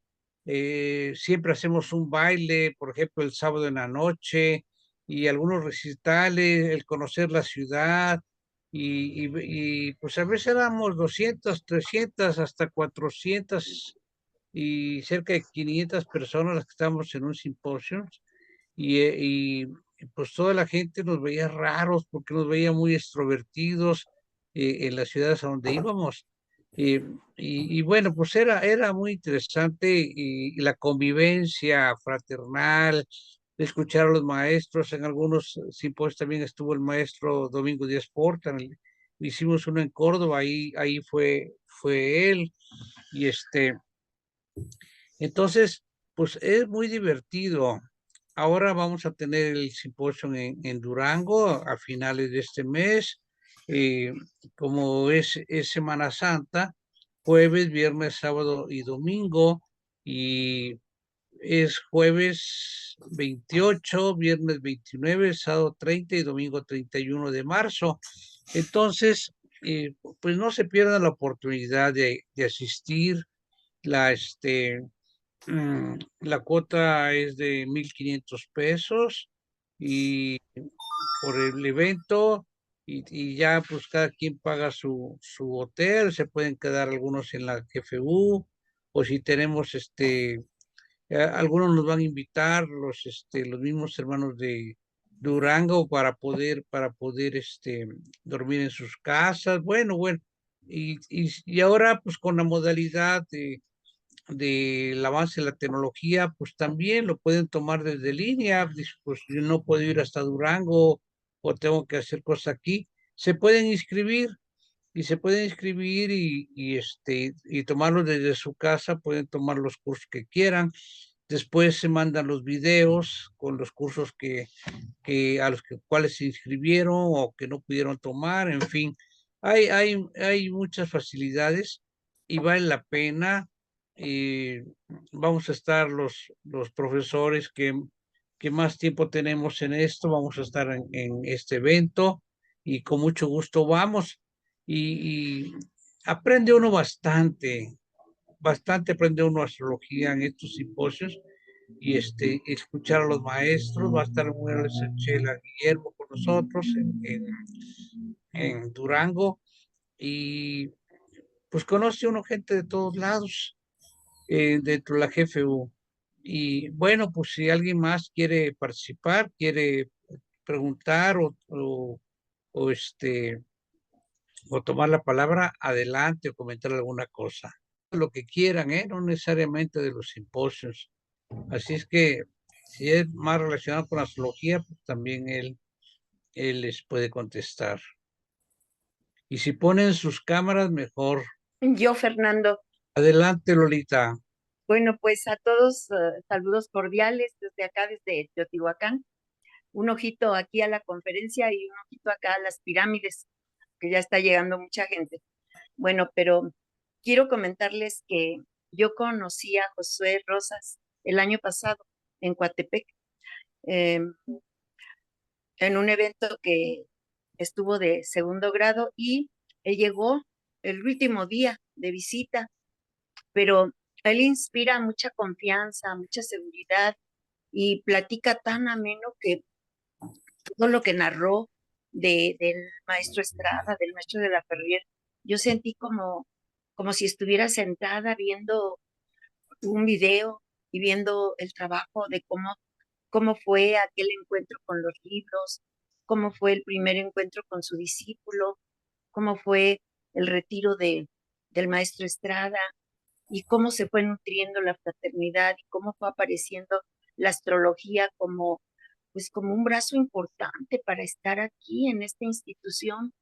siempre hacemos un baile, por ejemplo, el sábado en la noche, y algunos recitales, el conocer la ciudad, pues a veces éramos 200, 300, hasta 400 y cerca de 500 personas las que estábamos en un simposio, y pues toda la gente nos veía raros porque nos veía muy extrovertidos en las ciudades a donde íbamos. Eh, y bueno, pues era muy interesante y la convivencia fraternal, escuchar a los maestros. En algunos simposios también estuvo el maestro Domingo Díaz Porta. Hicimos uno en Córdoba, ahí fue él. Y entonces, pues es muy divertido. ahora vamos a tener el simposio en Durango a finales de este mes. Eh, Como es Semana Santa, jueves, viernes, sábado y domingo. Y es jueves 28, viernes 29, sábado 30 y domingo 31 de marzo. Entonces, pues no se pierdan la oportunidad de asistir. La, este, la cuota es de 1,500 pesos y por el evento y ya pues cada quien paga su hotel, se pueden quedar algunos en la GFU o si tenemos algunos nos van a invitar los mismos hermanos de Durango para poder dormir en sus casas. Bueno, y ahora pues con la modalidad del avance de la tecnología, pues también lo pueden tomar desde línea. Dice, pues yo no puedo ir hasta Durango o tengo que hacer cosas aquí. Se pueden inscribir y se pueden inscribir y tomarlo desde su casa, pueden tomar los cursos que quieran. Después se mandan los videos con los cursos a los cuales se inscribieron o que no pudieron tomar, en fin. Hay muchas facilidades y vale la pena. eh, Vamos a estar los profesores que más tiempo tenemos en esto, vamos a estar en este evento y con mucho gusto vamos y aprende uno bastante aprende uno astrología en estos simposios y escuchar a los maestros. Va a estar muy Chela Guillermo con nosotros en Durango y pues conoce uno gente de todos lados dentro de la GFU. Y bueno, pues si alguien más quiere participar, quiere preguntar o o tomar la palabra, adelante o comentar alguna cosa. Lo que quieran, ¿eh? No necesariamente de los simposios. Así es que si es más relacionado con astrología, pues también él les puede contestar. Y si ponen sus cámaras, mejor. Yo, Fernando. Adelante, Lolita. Bueno, pues a todos saludos cordiales desde acá, desde Teotihuacán. Un ojito aquí a la conferencia y un ojito acá a las pirámides, que ya está llegando mucha gente. Bueno, pero quiero comentarles que yo conocí a Josué Rosas el año pasado en Coatepec, eh, en un evento que estuvo de segundo grado y él llegó el último día de visita, pero él inspira mucha confianza, mucha seguridad y platica tan ameno que todo lo que narró del maestro Estrada, del maestro de la Ferrier, yo sentí como si estuviera sentada viendo un video y viendo el trabajo de cómo fue aquel encuentro con los libros, cómo fue el primer encuentro con su discípulo, cómo fue el retiro del maestro Estrada y cómo se fue nutriendo la fraternidad y cómo fue apareciendo la astrología como un brazo importante para estar aquí en esta institución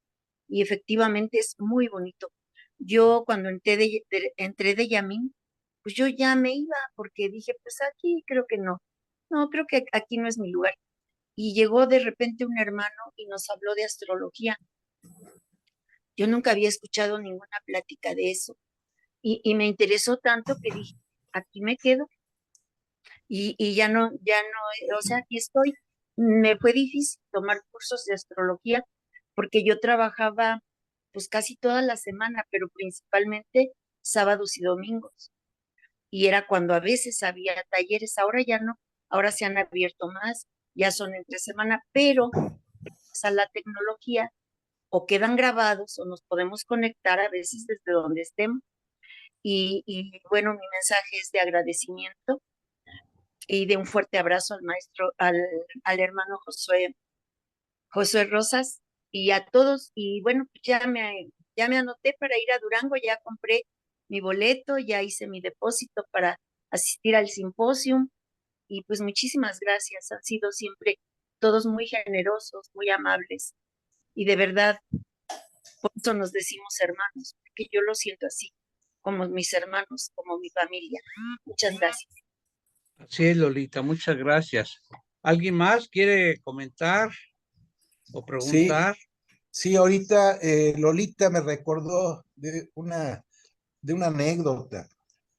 y efectivamente es muy bonito. Yo cuando entré de Yamín, pues yo ya me iba porque dije, pues aquí creo que no, creo que aquí no es mi lugar. Y llegó de repente un hermano y nos habló de astrología. Yo nunca había escuchado ninguna plática de eso y me interesó tanto que dije, aquí me quedo y ya no, o sea, aquí estoy. Me fue difícil tomar cursos de astrología porque yo trabajaba pues casi toda la semana, pero principalmente sábados y domingos. Y era cuando a veces había talleres, ahora ya no, ahora se han abierto más, ya son entre semana, pero a la tecnología o quedan grabados o nos podemos conectar a veces desde donde estemos. Y bueno, mi mensaje es de agradecimiento y de un fuerte abrazo al maestro, al hermano Josué Rosas y a todos. Y bueno, pues ya me anoté para ir a Durango, ya compré mi boleto, ya hice mi depósito para asistir al simposio y pues muchísimas gracias. Han sido siempre todos muy generosos, muy amables y de verdad, por eso nos decimos hermanos, porque yo lo siento así, como mis hermanos, como mi familia. Muchas gracias. Así es, Lolita, muchas gracias. ¿Alguien más quiere comentar o Sí, preguntar? sí, ahorita Lolita me recordó de una anécdota.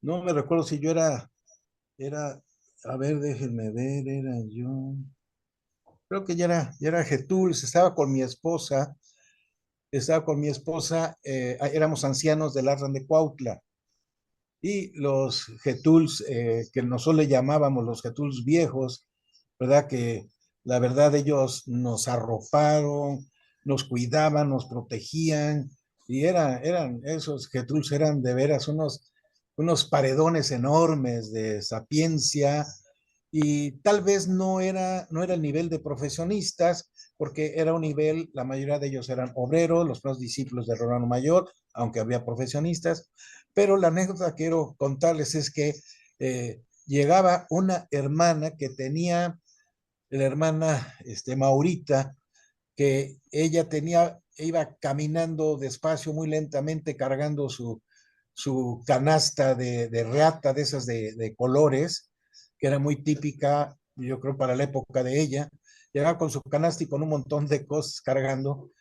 No me recuerdo si yo era, a ver, déjenme ver, era yo, creo que ya era Getúlez, estaba con mi esposa, éramos ancianos del Arran de Cuautla, y los Getuls, que nosotros le llamábamos los Getuls viejos, ¿verdad? Que la verdad ellos nos arroparon, nos cuidaban, nos protegían, y esos Getuls eran de veras unos paredones enormes de sapiencia, y tal vez no era el nivel de profesionistas, porque era un nivel, la mayoría de ellos eran obreros, los primeros discípulos de Romano Mayor, aunque había profesionistas, pero la anécdota que quiero contarles es que llegaba una hermana que tenía, la hermana Maurita, que iba caminando despacio, muy lentamente, cargando su canasta de reata, de esas de colores, que era muy típica, yo creo, para la época de ella. Llegaba con su canasta y con un montón de cosas cargando.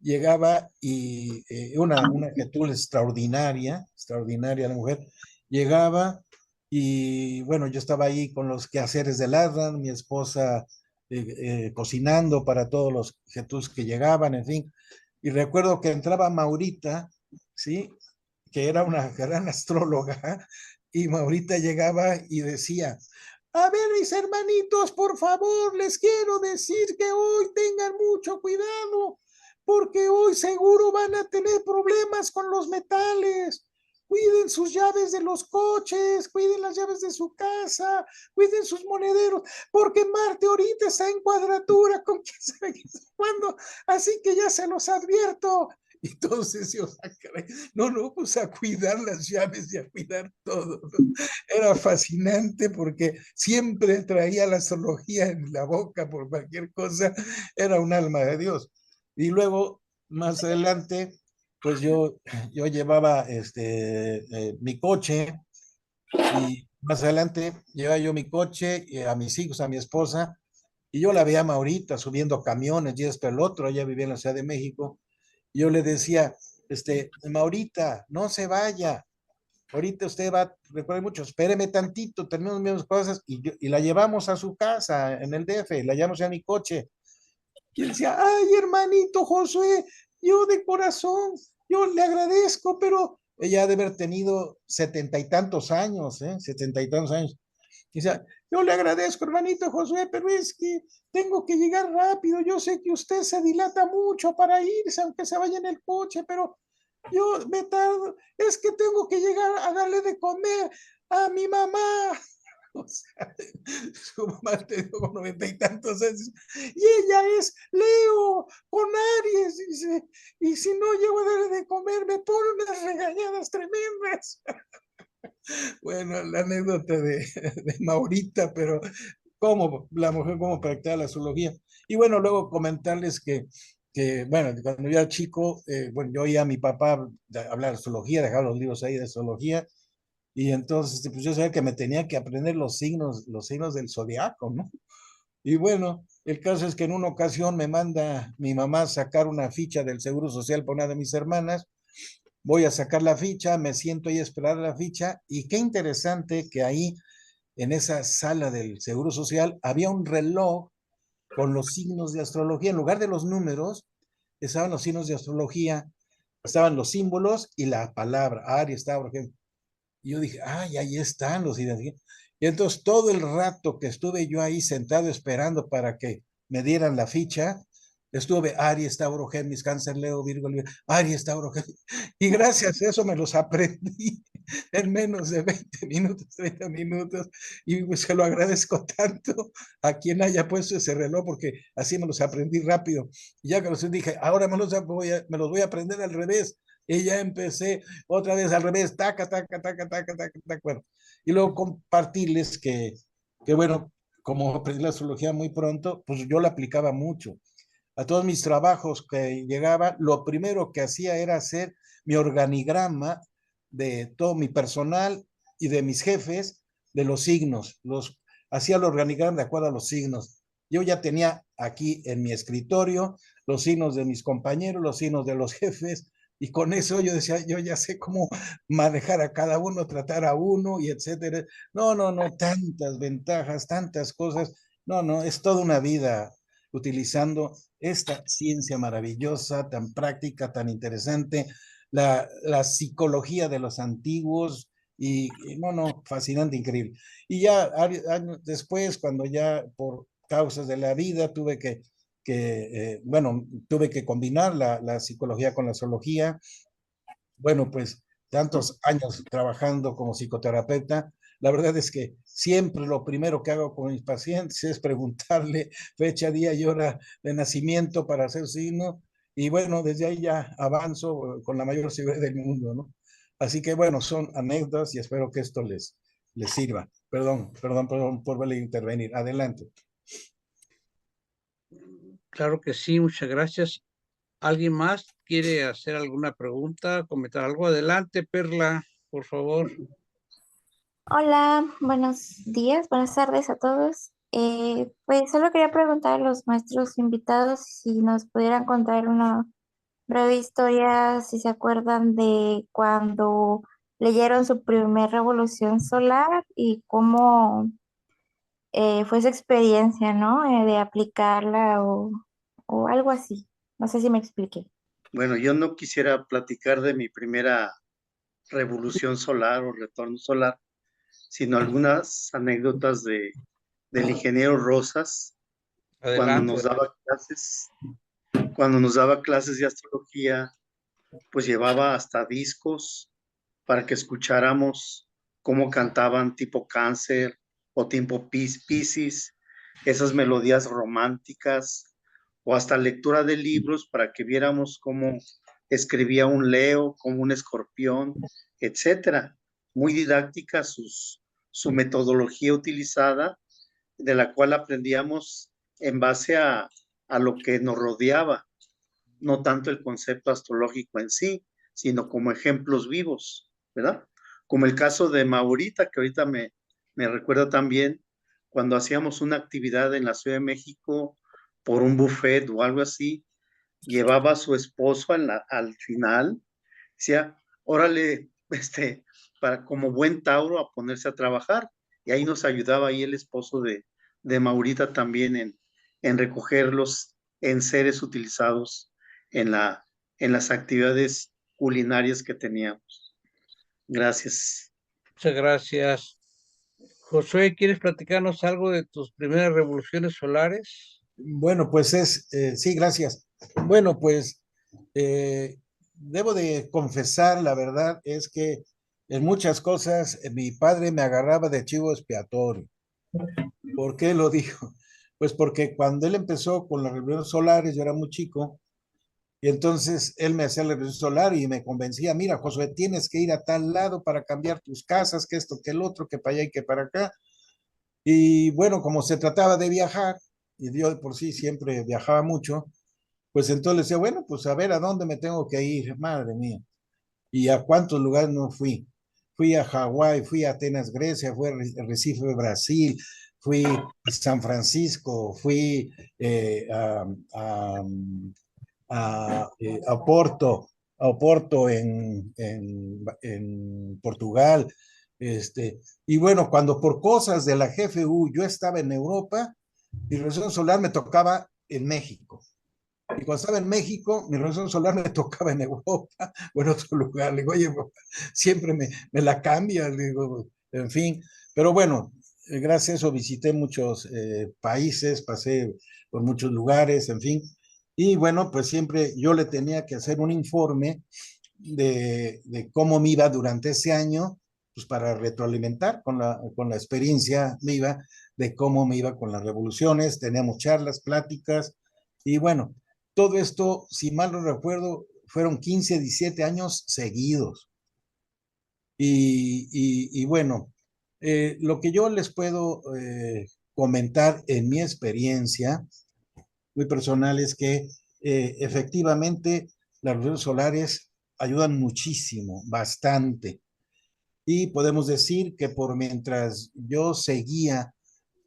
Llegaba y una actitud extraordinaria la mujer. Llegaba y bueno, yo estaba ahí con los quehaceres del Adran, mi esposa cocinando para todos los Jesús que llegaban, en fin. Y recuerdo que entraba Maurita, ¿sí? Que era una gran astróloga, y Maurita llegaba y decía, a ver, mis hermanitos, por favor, les quiero decir que hoy tengan mucho cuidado, porque hoy seguro van a tener problemas con los metales. Cuiden sus llaves de los coches, cuiden las llaves de su casa, cuiden sus monederos, porque Marte ahorita está en cuadratura con quién sabe cuándo, así que ya se los advierto. Entonces yo, no, pues a cuidar las llaves y a cuidar todo, ¿no? Era fascinante porque siempre traía la astrología en la boca por cualquier cosa, era un alma de Dios. Y luego, más adelante, pues yo llevaba mi coche, y más adelante llevaba yo mi coche a mis hijos, a mi esposa, y yo la veía a Maurita subiendo camiones y esto el otro, ella vivía en la Ciudad de México, y yo le decía, Maurita, no se vaya, ahorita usted va, recuerde mucho, espéreme tantito, terminamos mis cosas, y la llevamos a su casa en el DF, la llevamos a mi coche, y él decía, ay, hermanito Josué, yo de corazón, yo le agradezco, pero ella ha de haber tenido 70 y tantos años, 70 y tantos años. Y decía, yo le agradezco, hermanito Josué, pero es que tengo que llegar rápido. Yo sé que usted se dilata mucho para irse, aunque se vaya en el coche, pero yo me tardo. Es que tengo que llegar a darle de comer a mi mamá. O sea, su mamá te dio con 90 y tantos años. Y ella es Leo con Aries, dice. Y si no llego a darle de comer, me pone unas regañadas tremendas. Bueno, la anécdota de Maurita, pero cómo la mujer, cómo practicaba la zoología. Y bueno, luego comentarles bueno, cuando yo era chico, bueno, yo oía a mi papá hablar de zoología, dejaba los libros ahí de zoología, y entonces, pues yo sabía que me tenía que aprender los signos del zodiaco, ¿no? Y bueno, el caso es que en una ocasión me manda mi mamá a sacar una ficha del Seguro Social para una de mis hermanas. Voy a sacar la ficha, me siento ahí a esperar la ficha, y qué interesante que ahí en esa sala del Seguro Social había un reloj con los signos de astrología. En lugar de los números, estaban los signos de astrología, estaban los símbolos y la palabra. Aries estaba, por ejemplo. Y yo dije, ay, ahí están los identificados. Y entonces todo el rato que estuve yo ahí sentado esperando para que me dieran la ficha, estuve Aries, Tauro, Géminis, Cáncer, Leo, Virgo, Libra, Aries, Tauro, Géminis. Y gracias a eso me los aprendí en menos de 20 minutos, 30 minutos. Y pues se lo agradezco tanto a quien haya puesto ese reloj, porque así me los aprendí rápido. Y ya que los dije, ahora me los voy a aprender al revés. Y ya empecé otra vez al revés, taca, taca, taca, taca, taca, taca, bueno. Y luego compartirles que, bueno, como aprendí la astrología muy pronto, pues yo la aplicaba mucho. A todos mis trabajos que llegaba, lo primero que hacía era hacer mi organigrama de todo mi personal y de mis jefes, de los signos, hacía el organigrama de acuerdo a los signos. Yo ya tenía aquí en mi escritorio los signos de mis compañeros, los signos de los jefes, y con eso yo decía, yo ya sé cómo manejar a cada uno, tratar a uno y etcétera. No, no, no, tantas ventajas, tantas cosas. No, no, es toda una vida utilizando esta ciencia maravillosa, tan práctica, tan interesante, la psicología de los antiguos, y no, no, fascinante, increíble. Y ya años después, cuando ya por causas de la vida tuve bueno, tuve que combinar la psicología con la zoología. Bueno, pues tantos años trabajando como psicoterapeuta, la verdad es que siempre lo primero que hago con mis pacientes es preguntarle fecha, día y hora de nacimiento para hacer signo, y bueno, desde ahí ya avanzo con la mayor seguridad del mundo, ¿no? Así que bueno, son anécdotas y espero que esto les sirva. Perdón por verle intervenir. Adelante. Claro que sí, muchas gracias. ¿Alguien más quiere hacer alguna pregunta, comentar algo? Adelante, Perla, por favor. Hola, buenos días, buenas tardes a todos. Pues solo quería preguntar a los maestros invitados si nos pudieran contar una breve historia, si se acuerdan de cuando leyeron su primer revolución solar y cómo fue su experiencia, ¿no? De aplicarla o algo así. No sé si me expliqué. Bueno, yo no quisiera platicar de mi primera revolución solar o retorno solar, sino algunas anécdotas del ingeniero Rosas cuando Adelante. nos daba clases, cuando nos daba clases de astrología, pues llevaba hasta discos para que escucháramos cómo cantaban tipo Cáncer o tipo Piscis, esas melodías románticas, o hasta lectura de libros para que viéramos cómo escribía un Leo, como un Escorpión, etcétera. Muy didáctica su metodología utilizada, de la cual aprendíamos en base a lo que nos rodeaba, no tanto el concepto astrológico en sí, sino como ejemplos vivos, ¿verdad? Como el caso de Maurita, que ahorita me recuerda también cuando hacíamos una actividad en la Ciudad de México por un buffet o algo así, llevaba a su esposo al final, decía, órale, para como buen Tauro a ponerse a trabajar, y ahí nos ayudaba ahí el esposo de Maurita también en recoger los enseres utilizados en en las actividades culinarias que teníamos. Gracias. Muchas gracias. Josué, ¿quieres platicarnos algo de tus primeras revoluciones solares? Bueno, pues sí, gracias. Bueno, pues debo de confesar, la verdad es que en muchas cosas mi padre me agarraba de chivo expiatorio. ¿Por qué lo dijo? Pues porque cuando él empezó con las revoluciones solares, yo era muy chico, y entonces él me hacía la revolución solar y me convencía, mira, Josué, tienes que ir a tal lado para cambiar tus casas, que esto, que el otro, que para allá y que para acá. Y bueno, como se trataba de viajar, y yo de por sí siempre viajaba mucho, pues entonces le decía, bueno, pues a ver a dónde me tengo que ir, madre mía. ¿Y a cuántos lugares no fui? Fui a Hawái, fui a Atenas, Grecia, fui a Recife, Brasil, fui a San Francisco, fui a, a Porto en Portugal. Y bueno, cuando por cosas de la GFU yo estaba en Europa, mi revolución solar me tocaba en México. Y cuando estaba en México, mi revolución solar me tocaba en Europa o en otro lugar. Le digo, oye, siempre me la cambia, le digo, en fin. Pero bueno, gracias a eso visité muchos países, pasé por muchos lugares, en fin. Y bueno, pues siempre yo le tenía que hacer un informe de cómo me iba durante ese año, pues para retroalimentar con la experiencia me iba de cómo me iba con las revoluciones. Teníamos charlas, pláticas, y bueno, todo esto, si mal no recuerdo, fueron 15, 17 años seguidos. Y bueno, lo que yo les puedo comentar en mi experiencia muy personal es que efectivamente las redes solares ayudan muchísimo, bastante. y podemos decir que por mientras yo seguía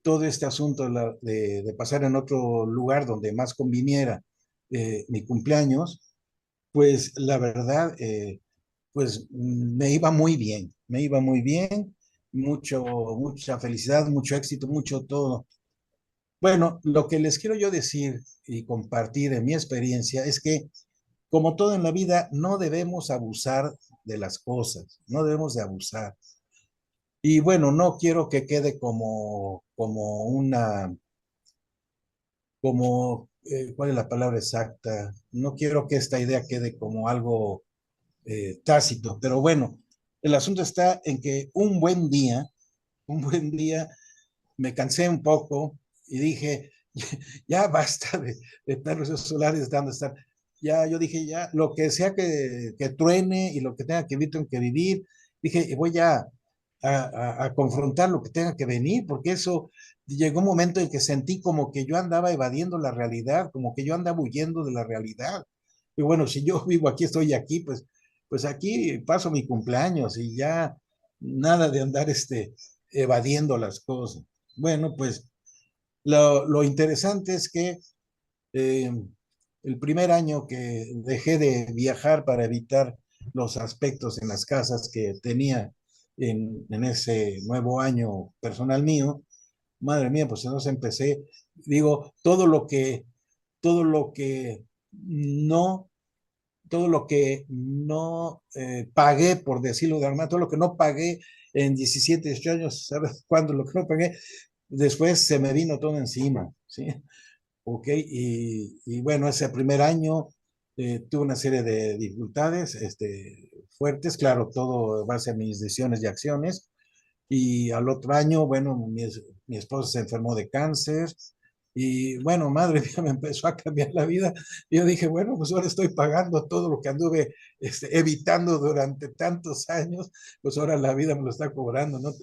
todo este asunto de pasar en otro lugar donde más conviniera mi cumpleaños, pues la verdad, pues me iba muy bien, me iba muy bien, mucha felicidad, mucho éxito, mucho todo. Bueno, lo que les quiero yo decir y compartir en mi experiencia es que, como todo en la vida, no debemos abusar de las cosas, no debemos de abusar. Y bueno, no quiero que quede ¿cuál es la palabra exacta? No quiero que esta idea quede como algo tácito, pero bueno, el asunto está en que un buen día, me cansé un poco y dije, ya basta de perros solares dando estar. Ya, yo dije, ya, lo que sea que truene y lo que tenga que vivir, tengo que vivir. Dije, voy a confrontar lo que tenga que venir, porque eso llegó un momento en que sentí como que yo andaba evadiendo la realidad, como que yo andaba huyendo de la realidad. Y bueno, si yo vivo aquí, estoy aquí, pues aquí paso mi cumpleaños y ya nada de andar evadiendo las cosas. Bueno, pues lo interesante es que eh, el primer año que dejé de viajar para evitar los aspectos en las casas que tenía en ese nuevo año personal mío, madre mía, pues entonces empecé, digo, todo lo que no, todo lo que no pagué, por decirlo de alguna, todo lo que no pagué en 17 18 años, ¿sabes cuándo? Lo que no pagué, después se me vino todo encima, ¿sí? Ok, y bueno, ese primer año tuve una serie de dificultades fuertes, claro, todo en base a mis decisiones y acciones. Y al otro año, bueno, mi esposa se enfermó de cáncer y bueno, madre mía, me empezó a cambiar la vida. Y yo dije, bueno, pues ahora estoy pagando todo lo que anduve evitando durante tantos años, pues ahora la vida me lo está cobrando, ¿no?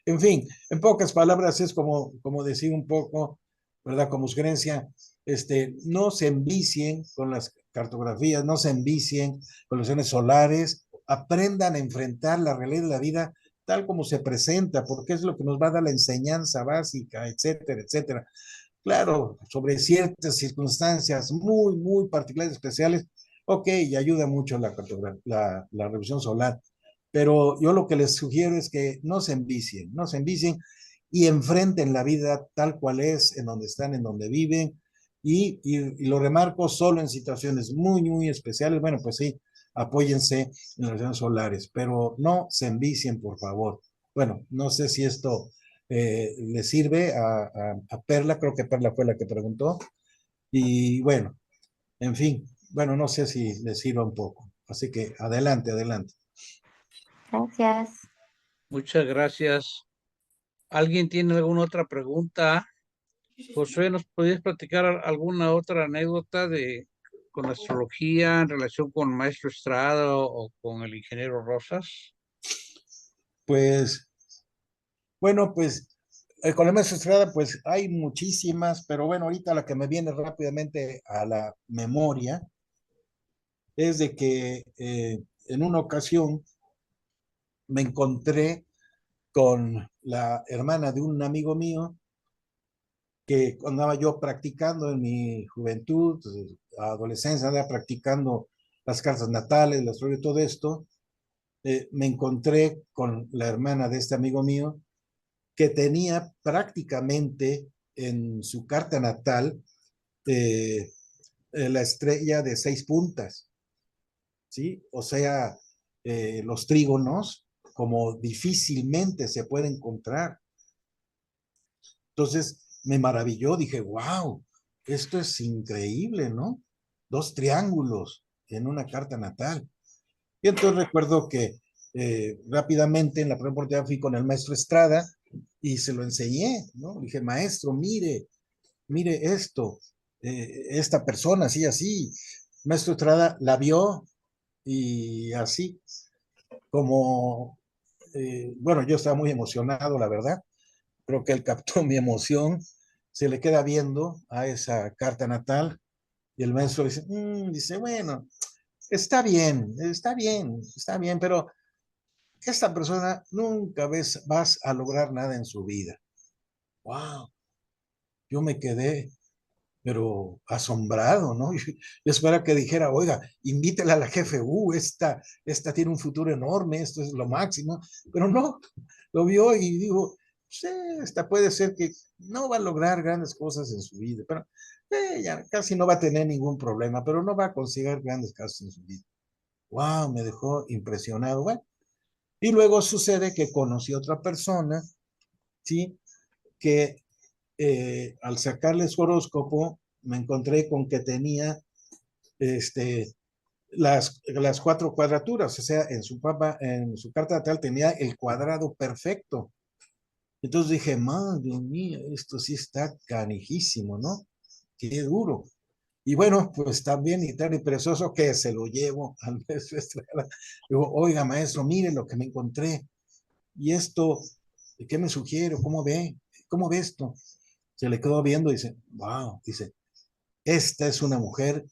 En fin, en pocas palabras es como decir un poco, ¿verdad? Como sugerencia, no se envicien con las cartografías, no se envicien con los sesiones solares, aprendan a enfrentar la realidad de la vida tal como se presenta, porque es lo que nos va a dar la enseñanza básica, etcétera, etcétera. Claro, sobre ciertas circunstancias muy, muy particulares, especiales, ok, y ayuda mucho la revisión solar, pero yo lo que les sugiero es que no se envicien, no se envicien y enfrenten la vida tal cual es, en donde están, en donde viven, y lo remarco solo en situaciones muy, muy especiales, bueno, pues sí, apóyense en las reuniones solares, pero no se envicien, por favor. Bueno, no sé si esto le sirve a Perla, creo que Perla fue la que preguntó, y bueno, en fin, bueno, no sé si le sirva un poco, así que adelante, adelante. Gracias. Muchas gracias. ¿Alguien tiene alguna otra pregunta? Josué, ¿nos podías platicar alguna otra anécdota con astrología en relación con Maestro Estrada o con el ingeniero Rosas? Pues, bueno, pues con la maestra Estrada, pues hay muchísimas, pero bueno, ahorita la que me viene rápidamente a la memoria es de que en una ocasión me encontré con la hermana de un amigo mío que andaba yo practicando en mi juventud, adolescencia, andaba practicando las cartas natales, la astrología y todo esto. Me encontré con la hermana de este amigo mío que tenía prácticamente en su carta natal eh, la estrella de 6 puntas, ¿sí? O sea, los trígonos como difícilmente se puede encontrar. Entonces me maravilló, dije, wow, esto es increíble, ¿no? 2 triángulos en una carta natal. Y entonces recuerdo que rápidamente en la primera oportunidad fui con el maestro Estrada y se lo enseñé, ¿no? Dije, maestro, mire esto, esta persona, así, así. Maestro Estrada la vio y así como, bueno, yo estaba muy emocionado, la verdad. Creo que él captó mi emoción, se le queda viendo a esa carta natal y el maestro dice, dice, bueno, está bien, está bien, está bien, pero esta persona nunca vas a lograr nada en su vida. ¡Wow! Yo me quedé, pero asombrado, ¿no? Yo esperaba que dijera, oiga, invítela a la GFU, esta tiene un futuro enorme, esto es lo máximo, pero no, lo vio y dijo, sí, esta puede ser que no va a lograr grandes cosas en su vida, pero ya casi no va a tener ningún problema, pero no va a conseguir grandes cosas en su vida. ¡Wow! Me dejó impresionado. Bueno, y luego sucede que conocí a otra persona, ¿sí? Que al sacarle su horóscopo, me encontré con que tenía este, las cuatro cuadraturas, o sea, en su carta natal tenía el cuadrado perfecto. Entonces dije, madre mía, esto sí está canijísimo, ¿no? Qué duro. Y bueno, pues también y tan y perezoso que se lo llevo al maestro Estrada. Digo, oiga, maestro, mire lo que me encontré. Y esto, ¿qué me sugiere? ¿Cómo ve? ¿Cómo ve esto? Se le quedó viendo y dice, wow, dice, esta es una mujer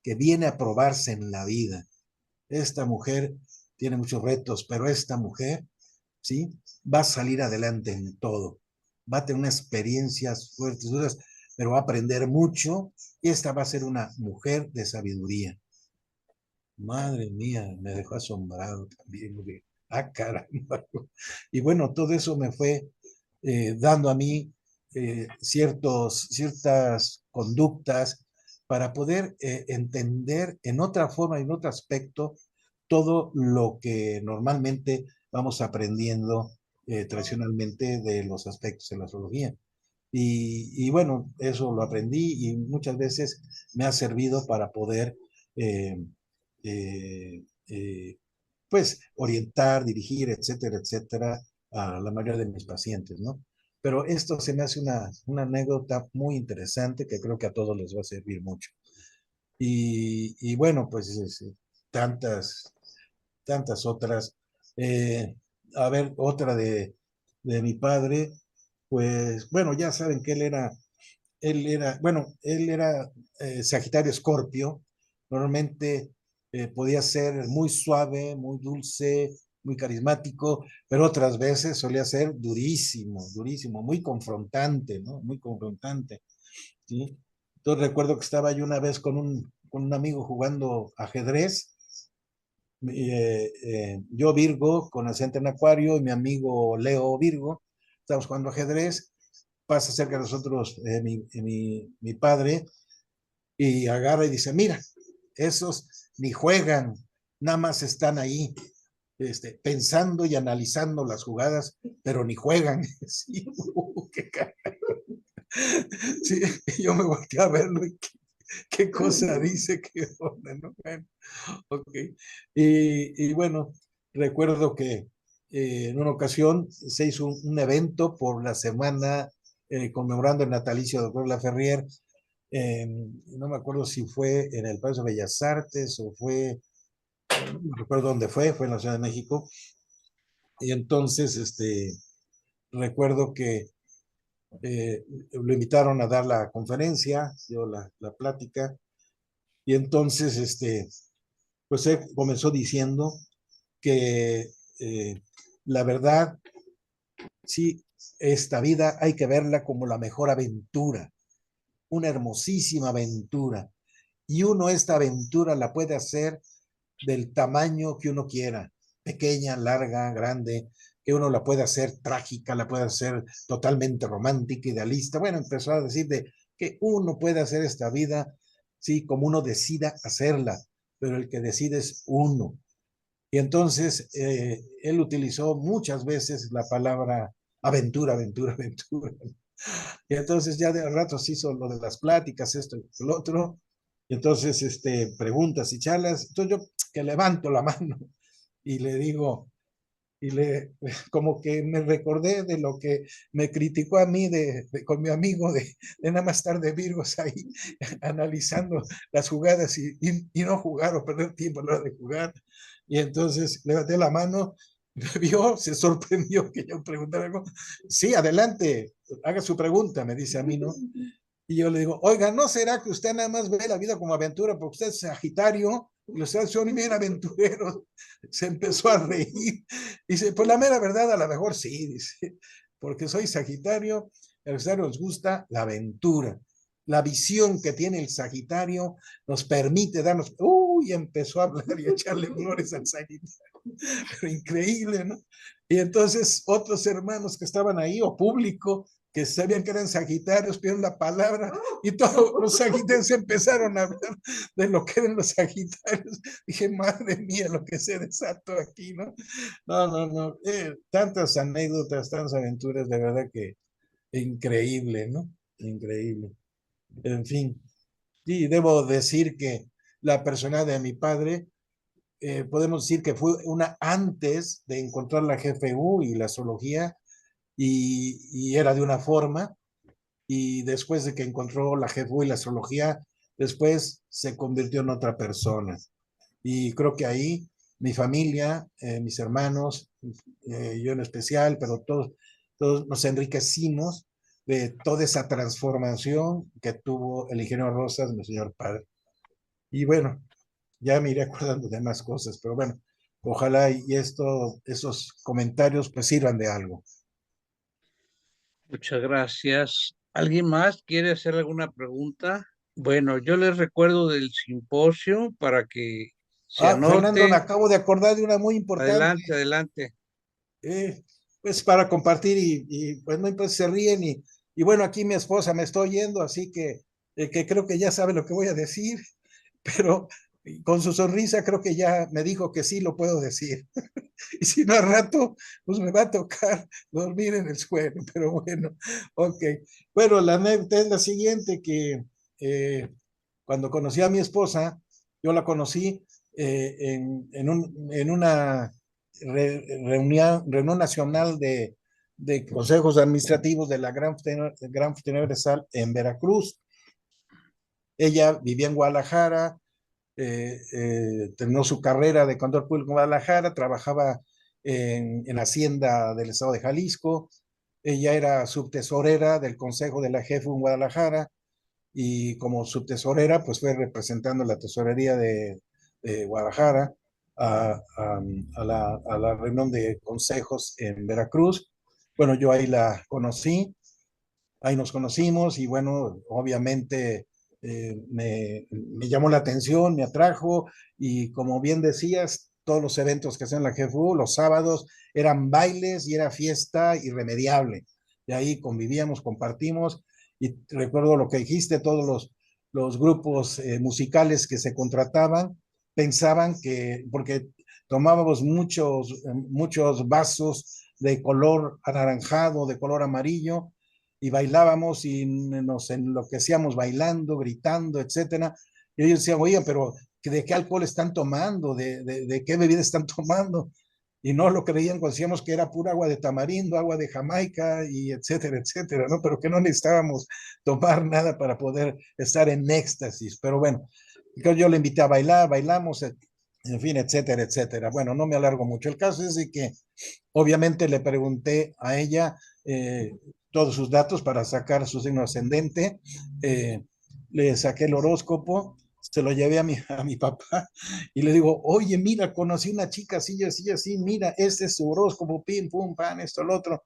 que viene a probarse en la vida. Esta mujer tiene muchos retos, pero esta mujer, ¿sí? Va a salir adelante en todo. Va a tener unas experiencias fuertes, duras, pero va a aprender mucho y esta va a ser una mujer de sabiduría. Madre mía, me dejó asombrado también. Porque, caramba. Y bueno, todo eso me fue dando a mí ciertas conductas para poder entender en otra forma, en otro aspecto, todo lo que normalmente vamos aprendiendo tradicionalmente de los aspectos de la astrología. Y bueno, eso lo aprendí y muchas veces me ha servido para poder eh, eh, eh, pues orientar, dirigir, etcétera, etcétera, a la mayoría de mis pacientes, ¿no? Pero esto se me hace una anécdota muy interesante que creo que a todos les va a servir mucho. Y bueno, pues tantas, tantas otras. Eh, a ver, otra de mi padre, pues bueno, ya saben que él era Sagitario Escorpio, normalmente podía ser muy suave, muy dulce, muy carismático, pero otras veces solía ser durísimo, durísimo, muy confrontante, ¿no? Muy confrontante, ¿sí? Entonces recuerdo que estaba yo una vez con un amigo jugando ajedrez, yo Virgo con ascendente en Acuario y mi amigo Leo Virgo, estamos jugando ajedrez, pasa cerca de nosotros mi padre y agarra y dice, mira, esos ni juegan, nada más están ahí pensando y analizando las jugadas, pero ni juegan. Sí, qué sí, yo me volteé a verlo y qué cosa dice, qué onda, ¿no? Bueno, ok. Y bueno, recuerdo que en una ocasión se hizo un evento por la semana conmemorando el natalicio de Puebla Ferrier. No me acuerdo si fue en el Palacio de Bellas Artes o fue, no recuerdo dónde fue en la Ciudad de México. Y entonces, recuerdo que lo invitaron a dar la conferencia, dio la plática, y entonces, pues él comenzó diciendo que la verdad, sí, esta vida hay que verla como la mejor aventura, una hermosísima aventura. Y uno esta aventura la puede hacer del tamaño que uno quiera, pequeña, larga, grande, que uno la puede hacer trágica, la puede hacer totalmente romántica, idealista. Bueno, empezó a decir de que uno puede hacer esta vida, sí, como uno decida hacerla, pero el que decide es uno. Y entonces él utilizó muchas veces la palabra aventura, aventura, aventura. Y entonces ya de rato se hizo lo de las pláticas, esto y lo otro. Y entonces preguntas y charlas. Entonces yo que levanto la mano y le digo, y le como que me recordé de lo que me criticó a mí con mi amigo de nada más estar de Virgos ahí analizando las jugadas y no jugar o perder tiempo a la hora de jugar. Y entonces levanté la mano, me vio, se sorprendió que yo preguntara algo. Sí, adelante, haga su pregunta, me dice a mí, ¿no? Y yo le digo, oiga, ¿no será que usted nada más ve la vida como aventura porque usted es Sagitario Ustedes son bien aventureros. Se empezó a reír. Dice, pues la mera verdad, a lo mejor sí, dice, porque soy Sagitario, a ustedes nos gusta la aventura. La visión que tiene el Sagitario nos permite darnos, uy, empezó a hablar y a echarle flores al Sagitario, pero increíble, ¿no? Y entonces otros hermanos que estaban ahí, o público, que sabían que eran sagitarios, pidieron la palabra y todos los sagitarios empezaron a hablar de lo que eran los sagitarios. Dije, madre mía, lo que se desató aquí, ¿no? No, no, no. Tantas anécdotas, tantas aventuras, de verdad que increíble, ¿no? Increíble. En fin, y debo decir que la personalidad de mi padre, podemos decir que fue una antes de encontrar la GFU y la astrología, y era de una forma, y después de que encontró la GFU y la astrología, después se convirtió en otra persona. Y creo que ahí mi familia, mis hermanos, yo en especial, pero todos nos enriquecimos de toda esa transformación que tuvo el ingeniero Rosas, mi señor padre. Y bueno, ya me iré acordando de más cosas, pero bueno, ojalá y esos comentarios pues sirvan de algo. Muchas gracias. ¿Alguien más quiere hacer alguna pregunta? Bueno, yo les recuerdo del simposio para que se Fernando, me anote. acabo de acordar de una muy importante, Adelante, adelante. pues para compartir pues no importa si se ríen y bueno, aquí mi esposa me está oyendo, así que creo que ya sabe lo que voy a decir, pero con su sonrisa creo que ya me dijo que sí lo puedo decir. Y si no al rato, pues me va a tocar dormir en el suelo, pero bueno, ok. Bueno, la anécdota es la siguiente, que cuando conocí a mi esposa, yo la conocí en una reunión nacional de consejos administrativos de la Gran Fraternidad Universal en Veracruz. Ella vivía en Guadalajara, terminó su carrera de contador público en Guadalajara, trabajaba en Hacienda del Estado de Jalisco. Ella era subtesorera del Consejo de la Jefe en Guadalajara, y como subtesorera pues fue representando la tesorería de Guadalajara a la reunión de consejos en Veracruz. Bueno, yo ahí la conocí, ahí nos conocimos y bueno, obviamente me llamó la atención, me atrajo, y como bien decías, todos los eventos que hacían la GFU, los sábados eran bailes y era fiesta irremediable. Y ahí convivíamos, compartimos, y recuerdo lo que dijiste, todos los grupos musicales que se contrataban pensaban que, porque tomábamos muchos vasos de color anaranjado, de color amarillo, y bailábamos y nos enloquecíamos bailando, gritando, etcétera. Y ellos decían, oye, pero ¿de qué alcohol están tomando? ¿De qué bebida están tomando? Y no lo creían cuando decíamos que era pura agua de tamarindo, agua de Jamaica, y etcétera, etcétera, ¿no? Pero que no necesitábamos tomar nada para poder estar en éxtasis. Pero bueno, yo le invité a bailar, bailamos, en fin, etcétera, etcétera. Bueno, no me alargo mucho. El caso es de que obviamente le pregunté a ella todos sus datos para sacar su signo ascendente. Le saqué el horóscopo, se lo llevé a mi papá y le digo, oye, mira, conocí una chica así, así, así, mira, este es su horóscopo, pim, pum, pan, esto, lo otro.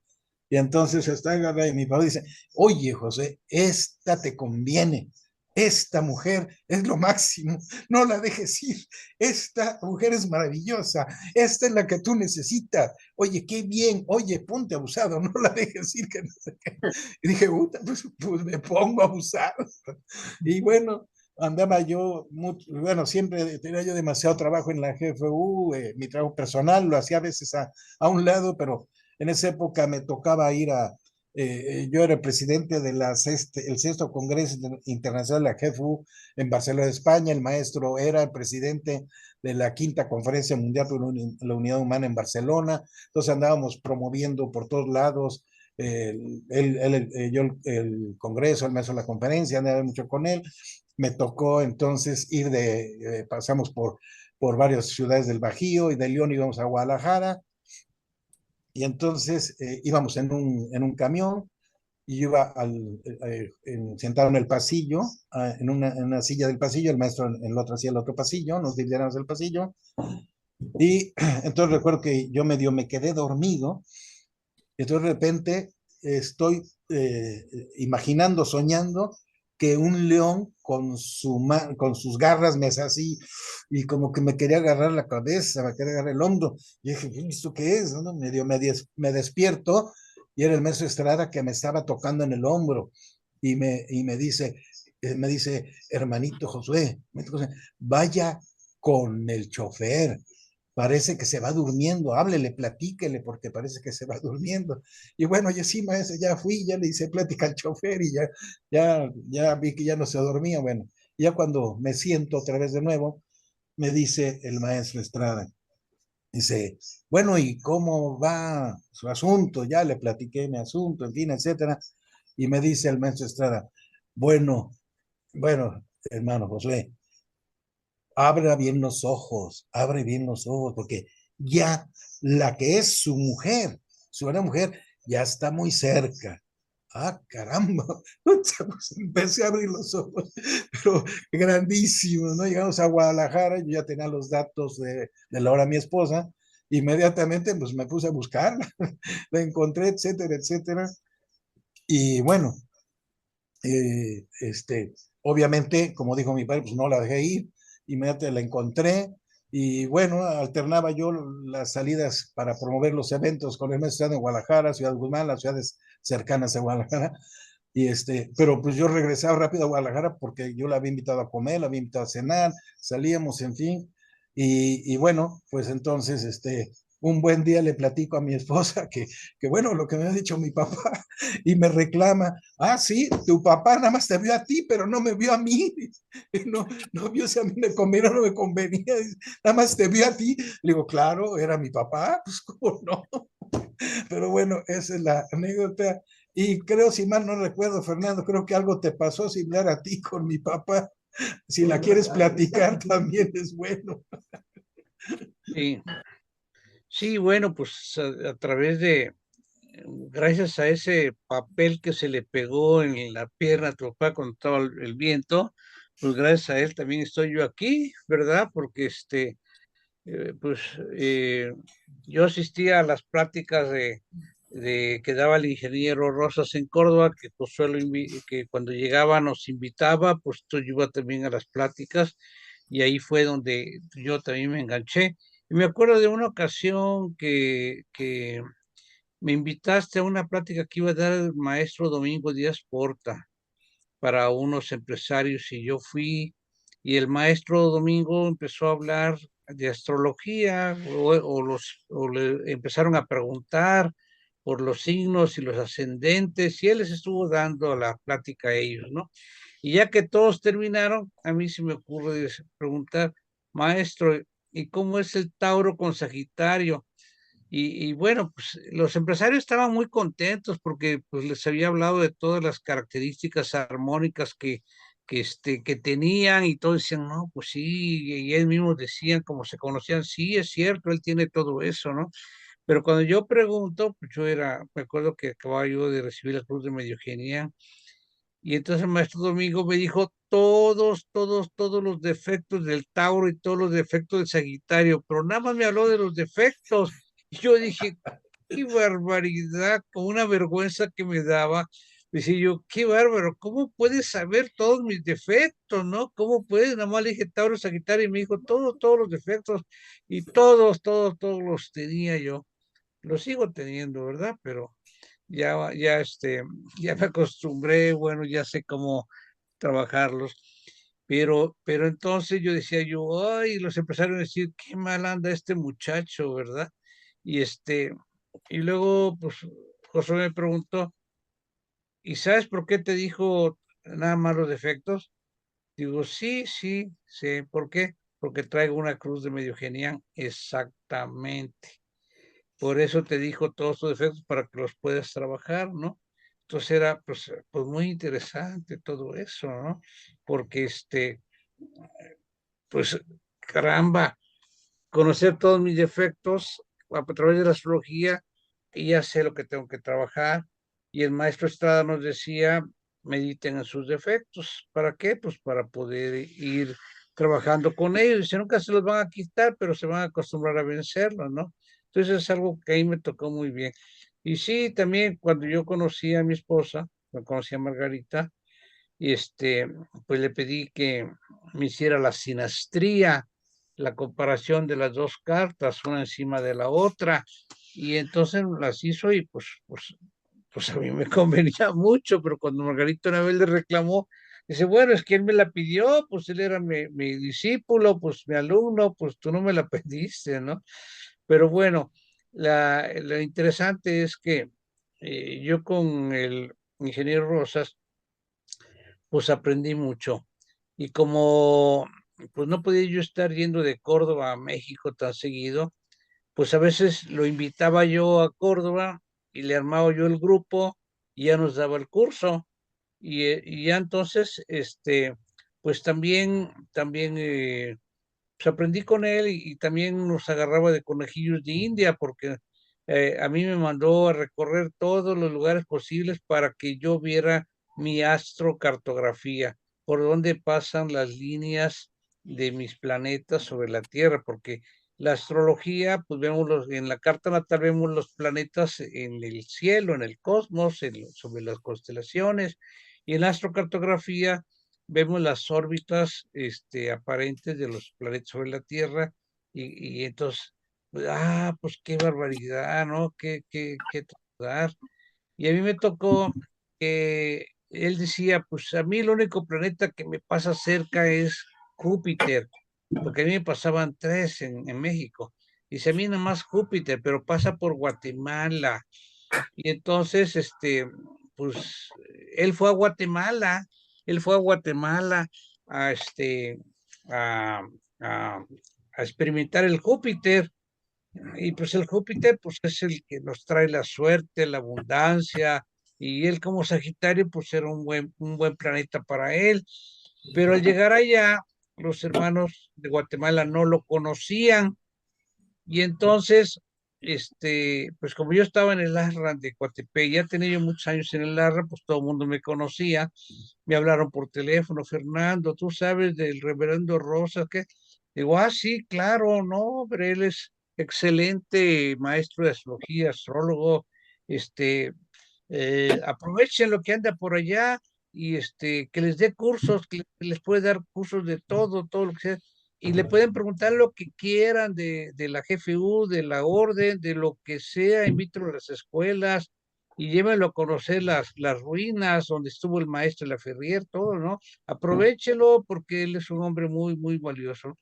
Y entonces está agarrado y mi papá dice, oye, José, esta te conviene. Esta mujer es lo máximo, no la dejes ir. Esta mujer es maravillosa, esta es la que tú necesitas. Oye, qué bien, oye, ponte abusado, no la dejes ir. Que no sé qué. Y dije, pues me pongo abusado. Y bueno, andaba yo, bueno, siempre tenía yo demasiado trabajo en la GFU, mi trabajo personal lo hacía a veces a un lado, pero en esa época me tocaba ir yo era el presidente de el sexto Congreso Internacional de la GFU en Barcelona, España. El maestro era el presidente de la quinta Conferencia Mundial por la Unidad Humana en Barcelona. Entonces andábamos promoviendo por todos lados yo el Congreso, el maestro de la conferencia, andaba mucho con él. Me tocó entonces pasamos por varias ciudades del Bajío, y de León íbamos a Guadalajara, y entonces íbamos en un camión, y yo iba sentado en el pasillo, en una silla del pasillo, el maestro en la otra silla, el otro pasillo, nos dividíamos el pasillo, y entonces recuerdo que yo me quedé dormido, y entonces de repente estoy imaginando, soñando, que un león con sus garras me hace así, y como que me quería agarrar la cabeza, me quería agarrar el hombro. Y dije, ¿esto qué es? ¿No? Me despierto, y era el maestro Estrada que me estaba tocando en el hombro, me dice, hermanito Josué, vaya con el chofer, parece que se va durmiendo, háblele, platíquele, porque parece que se va durmiendo. Y bueno, yo sí, maestro, ya fui, ya le hice plática al chofer y ya vi que ya no se dormía. Bueno, ya cuando me siento otra vez de nuevo, me dice el maestro Estrada, dice, bueno, ¿y cómo va su asunto? Ya le platiqué mi asunto, en fin, etcétera. Y me dice el maestro Estrada, bueno, bueno, hermano José, abre bien los ojos, porque ya la que es su mujer, su buena mujer, ya está muy cerca. Ah, caramba, empecé a abrir los ojos, pero grandísimo, ¿no? Llegamos a Guadalajara, yo ya tenía los datos de Laura, mi esposa, inmediatamente pues me puse a buscarla, la encontré, etcétera, etcétera, y bueno, obviamente, como dijo mi padre, pues no la dejé ir, inmediatamente la encontré y bueno, alternaba yo las salidas para promover los eventos con el maestro de Guadalajara, Ciudad Guzmán, las ciudades cercanas a Guadalajara, pero pues yo regresaba rápido a Guadalajara porque yo la había invitado a comer, la había invitado a cenar, salíamos, en fin, y bueno, pues entonces, un buen día le platico a mi esposa que bueno, lo que me ha dicho mi papá, y me reclama, ah, sí, tu papá nada más te vio a ti, pero no me vio a mí, no vio si a mí me convenía o no me convenía, nada más te vio a ti. Le digo, claro, era mi papá, pues cómo no, pero bueno, esa es la anécdota. Y creo, si mal no recuerdo, Fernando, creo que algo te pasó similar a ti con mi papá. Si la quieres platicar, también es bueno. Sí, sí, bueno, pues a través de, gracias a ese papel que se le pegó en la pierna a tu papá cuando estaba el viento, pues gracias a él también estoy yo aquí, ¿verdad? Porque pues yo asistía a las pláticas de que daba el ingeniero Rosas en Córdoba, que Josué que cuando llegaba nos invitaba, pues yo iba también a las pláticas y ahí fue donde yo también me enganché. Y me acuerdo de una ocasión que me invitaste a una plática que iba a dar el maestro Domingo Díaz Porta para unos empresarios y yo fui y el maestro Domingo empezó a hablar de astrología o le empezaron a preguntar por los signos y los ascendentes y él les estuvo dando la plática a ellos, ¿no? Y ya que todos terminaron, a mí se me ocurre preguntar, maestro, ¿y cómo es el Tauro con Sagitario? Y bueno, pues los empresarios estaban muy contentos porque pues les había hablado de todas las características armónicas que tenían y todos decían, no, pues sí, y ellos mismos decían, como se conocían, sí, es cierto, él tiene todo eso, ¿no? Pero cuando yo pregunto, pues me acuerdo que acababa yo de recibir la Cruz de Mediogenia y entonces el maestro Domingo me dijo todos los defectos del Tauro y todos los defectos del Sagitario, pero nada más me habló de los defectos. Y yo dije, qué barbaridad, con una vergüenza que me daba. Decía yo, qué bárbaro, ¿cómo puedes saber todos mis defectos, no? ¿Cómo puedes? Nada más le dije Tauro, Sagitario y me dijo todos los defectos y todos los tenía yo. Los sigo teniendo, ¿verdad? Pero ya me acostumbré, bueno, ya sé cómo trabajarlos, pero entonces yo decía yo, ay, los empezaron a decir, qué mal anda este muchacho, ¿verdad? Y y luego, pues, José me preguntó, ¿y sabes por qué te dijo nada más los defectos? Digo, sí, sé, ¿por qué? Porque traigo una cruz de medio genial, exactamente. Por eso te dijo todos tus defectos para que los puedas trabajar, ¿no? Entonces era pues muy interesante todo eso, ¿no? Porque pues caramba, conocer todos mis defectos a través de la astrología y ya sé lo que tengo que trabajar y el maestro Estrada nos decía, mediten en sus defectos. ¿Para qué? Pues para poder ir trabajando con ellos. Dice, nunca se los van a quitar, pero se van a acostumbrar a vencerlos, ¿no? Entonces es algo que ahí me tocó muy bien. Y sí, también cuando yo conocí a mi esposa, cuando conocí a Margarita, y pues le pedí que me hiciera la sinastría, la comparación de las dos cartas, una encima de la otra, y entonces las hizo y pues a mí me convenía mucho, pero cuando Margarita una vez le reclamó, dice, bueno, es que él me la pidió, pues él era mi discípulo, pues mi alumno, pues tú no me la pediste, ¿no? Pero bueno, lo interesante es que yo con el ingeniero Rosas, pues aprendí mucho. Y como pues no podía yo estar yendo de Córdoba a México tan seguido, pues a veces lo invitaba yo a Córdoba y le armaba yo el grupo y ya nos daba el curso. Y ya entonces, pues también pues aprendí con él y también nos agarraba de conejillos de India porque a mí me mandó a recorrer todos los lugares posibles para que yo viera mi astrocartografía, por dónde pasan las líneas de mis planetas sobre la Tierra, porque la astrología, pues vemos en la carta natal vemos los planetas en el cielo, en el cosmos, sobre las constelaciones, y en la astrocartografía vemos las órbitas aparentes de los planetas sobre la Tierra y entonces, pues, pues qué barbaridad, ¿no? Qué dar. Y a mí me tocó que él decía, pues a mí el único planeta que me pasa cerca es Júpiter, porque a mí me pasaban tres en México. Dice, a mí nada más Júpiter, pero pasa por Guatemala. Y entonces, pues, él fue a Guatemala, él fue a Guatemala a, a, a, a experimentar el Júpiter. Y pues el Júpiter, pues es el que nos trae la suerte, la abundancia, y él como Sagitario, pues era un buen planeta para él. Pero al llegar allá, los hermanos de Guatemala no lo conocían y entonces, pues como yo estaba en el ARRA de Coatepec, ya tenía yo muchos años en el ARRA, pues todo el mundo me conocía, me hablaron por teléfono, Fernando, tú sabes del reverendo Rosa, ¿qué? Digo, sí, claro, no, pero él es excelente maestro de astrología, astrólogo, aprovechen lo que anda por allá y que les dé cursos, que les puede dar cursos de todo lo que sea y le pueden preguntar lo que quieran de la GFU, de la orden, de lo que sea, invito a las escuelas y llévenlo a conocer las ruinas donde estuvo el maestro de la Ferrier, todo, ¿no? Aprovechelo porque él es un hombre muy, muy valioso.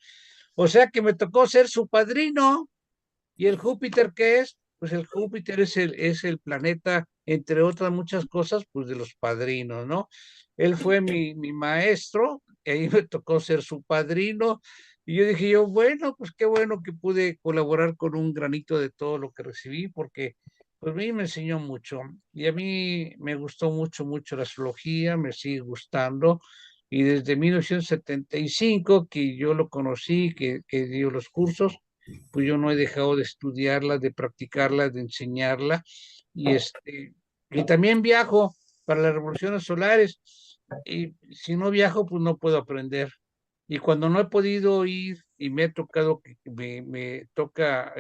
O sea que me tocó ser su padrino. ¿Y el Júpiter qué es? Pues el Júpiter es el planeta, entre otras muchas cosas, pues de los padrinos, ¿no? Él fue mi maestro, y ahí me tocó ser su padrino, y yo dije yo, bueno, pues qué bueno que pude colaborar con un granito de todo lo que recibí, porque pues a mí me enseñó mucho, y a mí me gustó mucho, mucho la astrología, me sigue gustando, y desde 1975 que yo lo conocí, que dio los cursos, pues yo no he dejado de estudiarla, de practicarla, de enseñarla, y y también viajo para las revoluciones solares, y si no viajo, pues no puedo aprender. Y cuando no he podido ir y me ha tocado, que me toca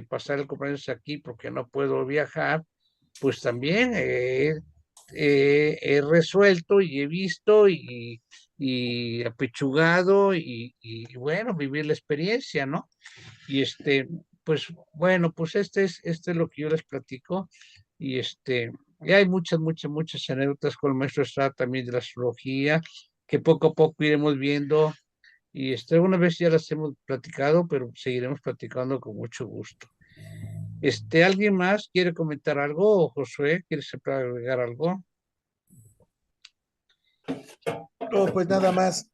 pasar el cumpleaños aquí porque no puedo viajar, pues también he resuelto y he visto y apechugado y bueno, vivir la experiencia, ¿no? Y pues bueno, pues este es lo que yo les platico. Y y hay muchas, muchas, muchas anécdotas con el maestro Estrada también de la astrología, que poco a poco iremos viendo. Y una vez ya las hemos platicado, pero seguiremos platicando con mucho gusto. ¿Alguien más quiere comentar algo? ¿O Josué, quieres agregar algo? No, pues nada más,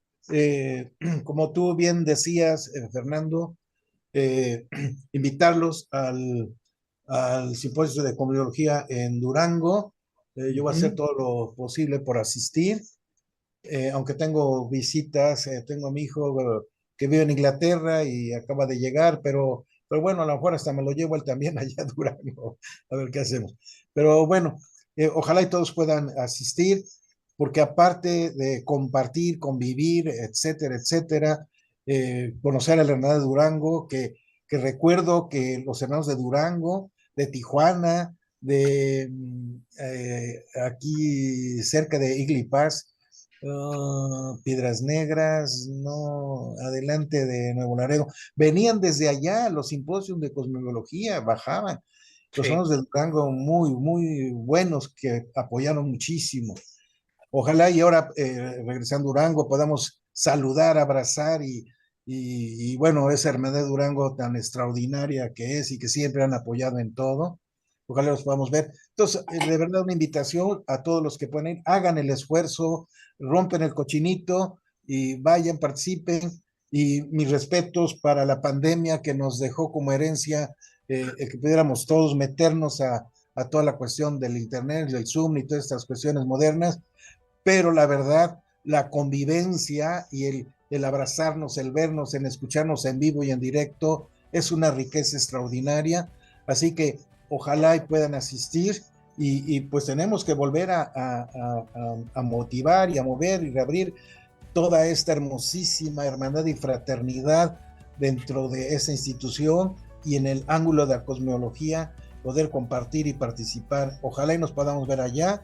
como tú bien decías, Fernando, eh, invitarlos al simposio de comiología en Durango. Yo voy a hacer Ujú. todo lo posible por asistir, aunque tengo visitas, tengo a mi hijo que vive en Inglaterra y acaba de llegar, pero bueno, a lo mejor hasta me lo llevo él también allá a Durango, a ver qué hacemos. Pero bueno, Ojalá y todos puedan asistir, porque aparte de compartir, convivir, etcétera, etcétera, conocer a la hermandad de Durango, que recuerdo que los hermanos de Durango, de Tijuana, de aquí cerca de Iglipaz, Piedras Negras, no, adelante de Nuevo Laredo, venían desde allá, los simposios de cosmología, bajaban. Los Sí. hermanos de Durango muy, muy buenos que apoyaron muchísimo. Ojalá y ahora, regresando a Durango, podamos saludar, abrazar y bueno, esa hermandad de Durango tan extraordinaria que es y que siempre han apoyado en todo. Ojalá los podamos ver. Entonces, de verdad, una invitación a todos los que pueden ir, hagan el esfuerzo, rompen el cochinito y vayan, participen. Y mis respetos para la pandemia que nos dejó como herencia, que pudiéramos todos meternos a toda la cuestión del internet, del Zoom y todas estas cuestiones modernas, pero la verdad, la convivencia y el abrazarnos, el vernos, el escucharnos en vivo y en directo, es una riqueza extraordinaria. Así que ojalá y puedan asistir y pues tenemos que volver a motivar y a mover y reabrir toda esta hermosísima hermandad y fraternidad dentro de esa institución y en el ángulo de la cosmología, poder compartir y participar. Ojalá y nos podamos ver allá.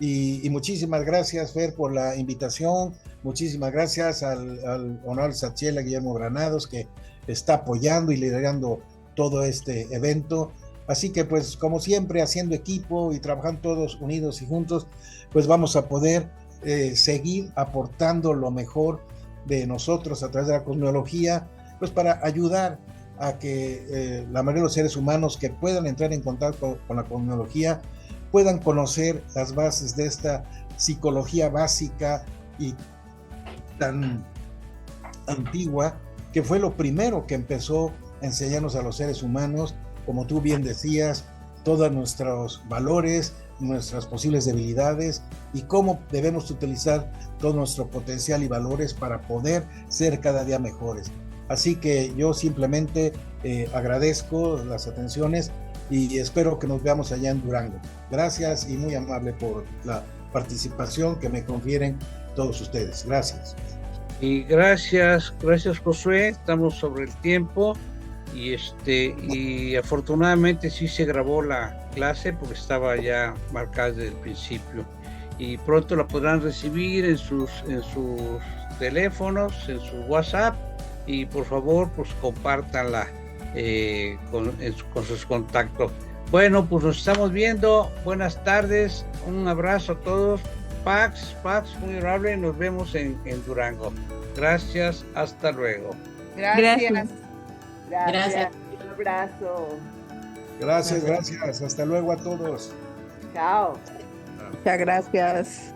Y muchísimas gracias, Fer, por la invitación. Muchísimas gracias al honorable Sachiela Guillermo Granados, que está apoyando y liderando todo este evento. Así que, pues, como siempre, haciendo equipo y trabajando todos unidos y juntos, pues vamos a poder seguir aportando lo mejor de nosotros a través de la cosmología, pues para ayudar a que la mayoría de los seres humanos que puedan entrar en contacto con la cosmología puedan conocer las bases de esta psicología básica y tan antigua, que fue lo primero que empezó a enseñarnos a los seres humanos, como tú bien decías, todos nuestros valores, nuestras posibles debilidades y cómo debemos utilizar todo nuestro potencial y valores para poder ser cada día mejores. Así que yo simplemente agradezco las atenciones y espero que nos veamos allá en Durango. Gracias y muy amable por la participación que me confieren todos ustedes. Gracias. Y gracias Josué, estamos sobre el tiempo y afortunadamente sí se grabó la clase porque estaba ya marcada desde el principio y pronto la podrán recibir en sus teléfonos, en su WhatsApp y por favor pues compártanla con sus contactos. Bueno, pues nos estamos viendo. Buenas tardes, un abrazo a todos. Pax, muy amable, nos vemos en Durango. Gracias, hasta luego. Gracias. Un abrazo. Gracias. Hasta luego a todos. Chao. Muchas gracias.